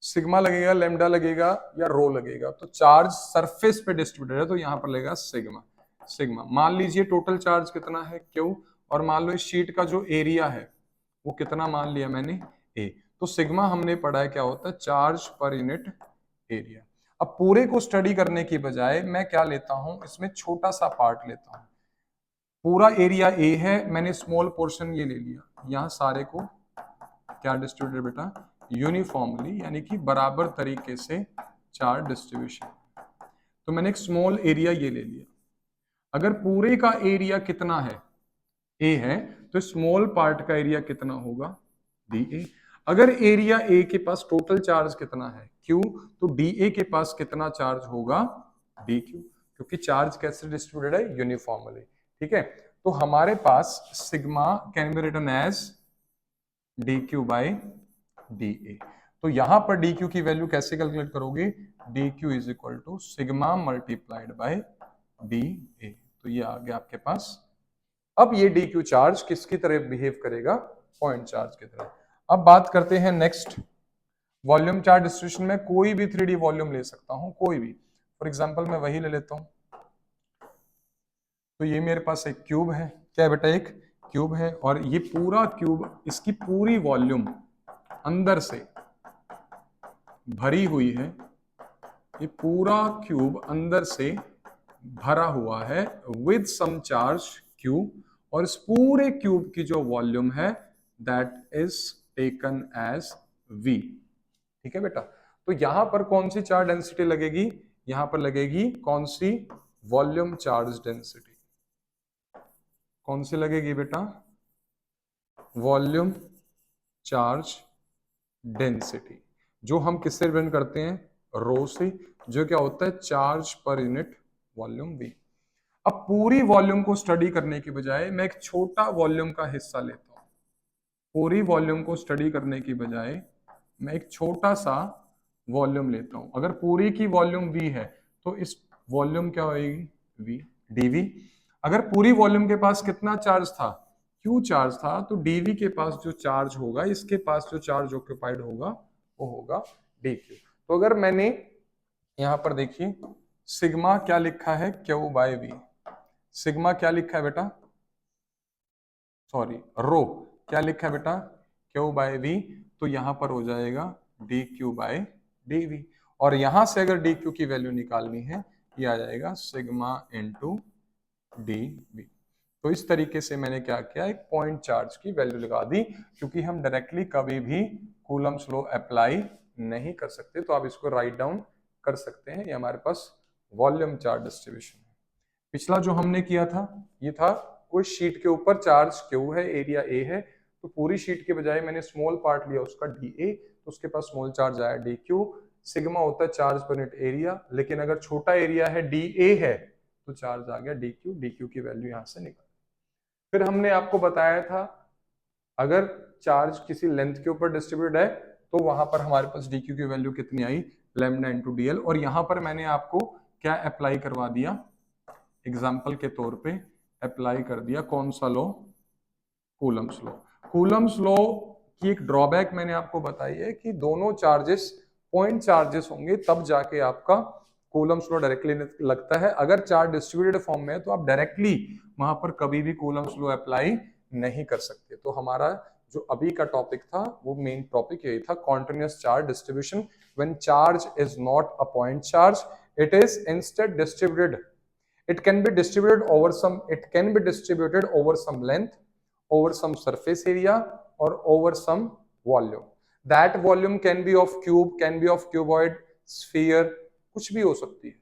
सिग्मा लगेगा, लेमडा लगेगा या रो लगेगा? तो चार्ज सरफेस पे डिस्ट्रीब्यूटेड है तो यहां पर लगेगा सिग्मा। सिग्मा। मान लीजिए टोटल चार्ज कितना है? Q। और मान लो इस शीट का जो एरिया है वो कितना मान लिया मैंने? A। तो सिग्मा हमने पढ़ा है क्या होता है? Charge per unit area. अब पूरे को स्टडी करने की बजाय मैं क्या लेता हूं, इसमें छोटा सा पार्ट लेता हूं। पूरा एरिया A है, मैंने स्मॉल पोर्शन ये ले लिया। यहां सारे को क्या डिस्ट्रीब्यूटेड बेटा? यूनिफॉर्मली, यानी कि बराबर तरीके से चार्ज डिस्ट्रीब्यूशन। तो मैंने एक स्मॉल एरिया ये ले लिया। अगर पूरे का एरिया कितना है? A है, तो स्मॉल पार्ट का एरिया कितना होगा? DA। अगर एरिया A के पास टोटल चार्ज कितना है? Q। तो DA के पास कितना चार्ज होगा? DQ। क्योंकि चार्ज कैसे डिस्ट्रीब्यूटेड है? यूनिफॉर्मली। ठीक है, तो हमारे पास sigma can be written as DQ by DA। तो यहां पर DQ की वैल्यू कैसे कैलकुलेट करोगे? DQ is equal to sigma multiplied by DA। तो ये आ गया आपके पास। अब ये DQ चार्ज किसकी तरह बिहेव करेगा? पॉइंट चार्ज की तरह। अब बात करते हैं नेक्स्ट, वॉल्यूम चार्ज डिस्ट्रीब्यूशन में कोई भी 3D वॉल्यूम ले सकता हूं, कोई भी। फॉर एग्जांपल मैं वही ले लेता हूं। तो ये मेरे पास एक क्यूब है, क्या है बेटा? एक क्यूब है, और ये पूरा क्यूब, इसकी पूरी वॉल्यूम अंदर से भरी हुई है। ये पूरा क्यूब अंदर से भरा हुआ है विद सम चार्ज Q, और इस पूरे क्यूब की जो वॉल्यूम है that is taken as V। ठीक है बेटा? तो यहां पर कौन सी चार्ज डेंसिटी लगेगी? यहां पर लगेगी कौन सी? Volume charge density. कौन सी लगेगी बेटा? वॉल्यूम चार्ज डेंसिटी, जो हम किससे रिप्रेजेंट करते हैं? रो से, जो क्या होता है? Charge per unit volume we. अब पूरी वॉल्यूम को स्टडी करने की बजाय मैं एक छोटा वॉल्यूम का हिस्सा लेता हूं। पूरी वॉल्यूम को स्टडी करने की बजाय मैं एक छोटा सा वॉल्यूम लेता हूं। अगर पूरी की वॉल्यूम वी है तो इस वॉल्यूम क्या होगी, वी डीवी। अगर पूरी वॉल्यूम के पास कितना चार्ज था, क्यू चार्ज था, तो डीवी के पास जो चार्ज होगा, इसके पास जो चार्ज ऑक्यूपाइड होगा वो होगा डी क्यू। तो अगर मैंने यहां पर देखिए सिग्मा क्या लिखा है, क्यू बाय वी। सिग्मा क्या लिखा है बेटा, सॉरी रो क्या लिखा है बेटा, क्यू बाय वी। तो यहां पर हो जाएगा D Q by D V. और यहां से अगर डी क्यू की वैल्यू निकालनी है, ये आ जाएगा सिग्मा इंटू डी वी। तो इस तरीके से मैंने क्या किया, एक पॉइंट चार्ज की वैल्यू लगा दी, क्योंकि हम डायरेक्टली कभी भी कूलम्स लॉ अप्लाई नहीं कर सकते। तो आप इसको राइट डाउन कर सकते हैं, ये हमारे पास वॉल्यूम चार्ज डिस्ट्रीब्यूशन है। पिछला जो हमने किया था ये था कोई शीट के ऊपर चार्ज क्यू है, एरिया ए है, तो पूरी शीट के बजाय मैंने स्मॉल पार्ट लिया उसका डी ए, तो उसके पास स्मॉल चार्ज आया डी क्यू। सिग्मा होता है चार्ज पर यूनिट एरिया, लेकिन अगर छोटा एरिया है डी ए है तो चार्ज आ गया डी क्यू। डी क्यू की वैल्यू यहां से निकल। फिर हमने आपको बताया था अगर चार्ज किसी लेंथ के ऊपर डिस्ट्रीब्यूट है तो वहां पर हमारे पास डी क्यू की वैल्यू कितनी आई, लैम्डा इंटू डी एल। और यहां पर मैंने आपको क्या अप्लाई करवा दिया, एग्जाम्पल के तौर पे अप्लाई कर दिया कौन सा law, Coulomb's law. Coulomb's law की एक ड्रॉबैक मैंने आपको बताई है कि दोनों चार्जेस पॉइंट चार्जेस होंगे तब जाके आपका कूलम्स लॉ डायरेक्टली लगता है। अगर चार्ज डिस्ट्रीब्यूटेड फॉर्म में है तो आप डायरेक्टली वहां पर कभी भी कूलम्स लॉ अप्लाई नहीं कर सकते। तो हमारा जो अभी का टॉपिक था वो मेन टॉपिक यही था, continuous charge distribution. When charge is not a point charge, it is instead distributed, it can be distributed over some, it can be distributed over some length, over some surface area, or over some volume. That volume can be of cube, can be of cuboid, sphere, कुछ भी हो सकती है।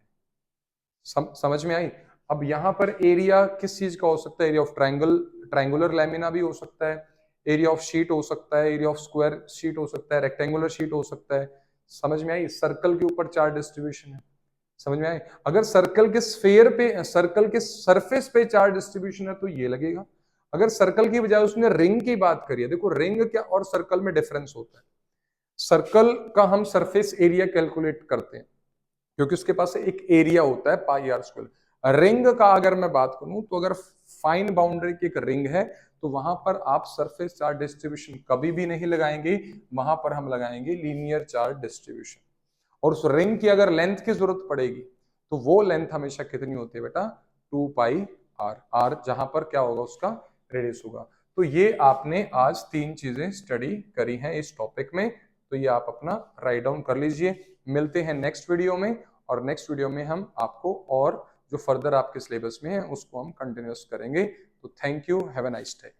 समझ में आई। अब यहां पर एरिया किस चीज का हो सकता है, area of triangle, triangular lamina भी हो सकता है, एरिया ऑफ शीट हो सकता है, एरिया ऑफ स्क्वायर शीट हो सकता है, रेक्टेंगुलर शीट हो सकता है। समझ में आई। सर्कल के ऊपर चार्ज डिस्ट्रीब्यूशन है, समझ में आए। अगर सर्कल के स्फीयर पे, सर्कल के सरफेस पे चार्ज डिस्ट्रीब्यूशन है तो ये लगेगा। अगर सर्कल की बजाय उसने रिंग की बात करी है, देखो रिंग क्या और सर्कल में डिफरेंस होता है। सर्कल का हम सरफेस एरिया कैलकुलेट करते हैं क्योंकि उसके पास एक एरिया होता है पाई आर स्क्वायर। रिंग का अगर मैं बात करूं तो अगर फाइन बाउंड्री की एक रिंग है तो वहां पर आप सरफेस चार्ज डिस्ट्रीब्यूशन कभी भी नहीं लगाएंगे, वहां पर हम लगाएंगे लीनियर चार्ज डिस्ट्रीब्यूशन। और उस रिंग की अगर लेंथ की जरूरत पड़ेगी तो वो लेंथ हमेशा कितनी होती है बेटा, 2 पाई आर। आर जहां पर क्या होगा, उसका रेडियस होगा। तो ये आपने आज 3 चीजें स्टडी करी हैं इस टॉपिक में, तो ये आप अपना राइट डाउन कर लीजिए। मिलते हैं नेक्स्ट वीडियो में, और नेक्स्ट वीडियो में हम आपको और जो फर्दर आपके सिलेबस में है उसको हम कंटिन्यूस करेंगे। तो thank you, have a nice day.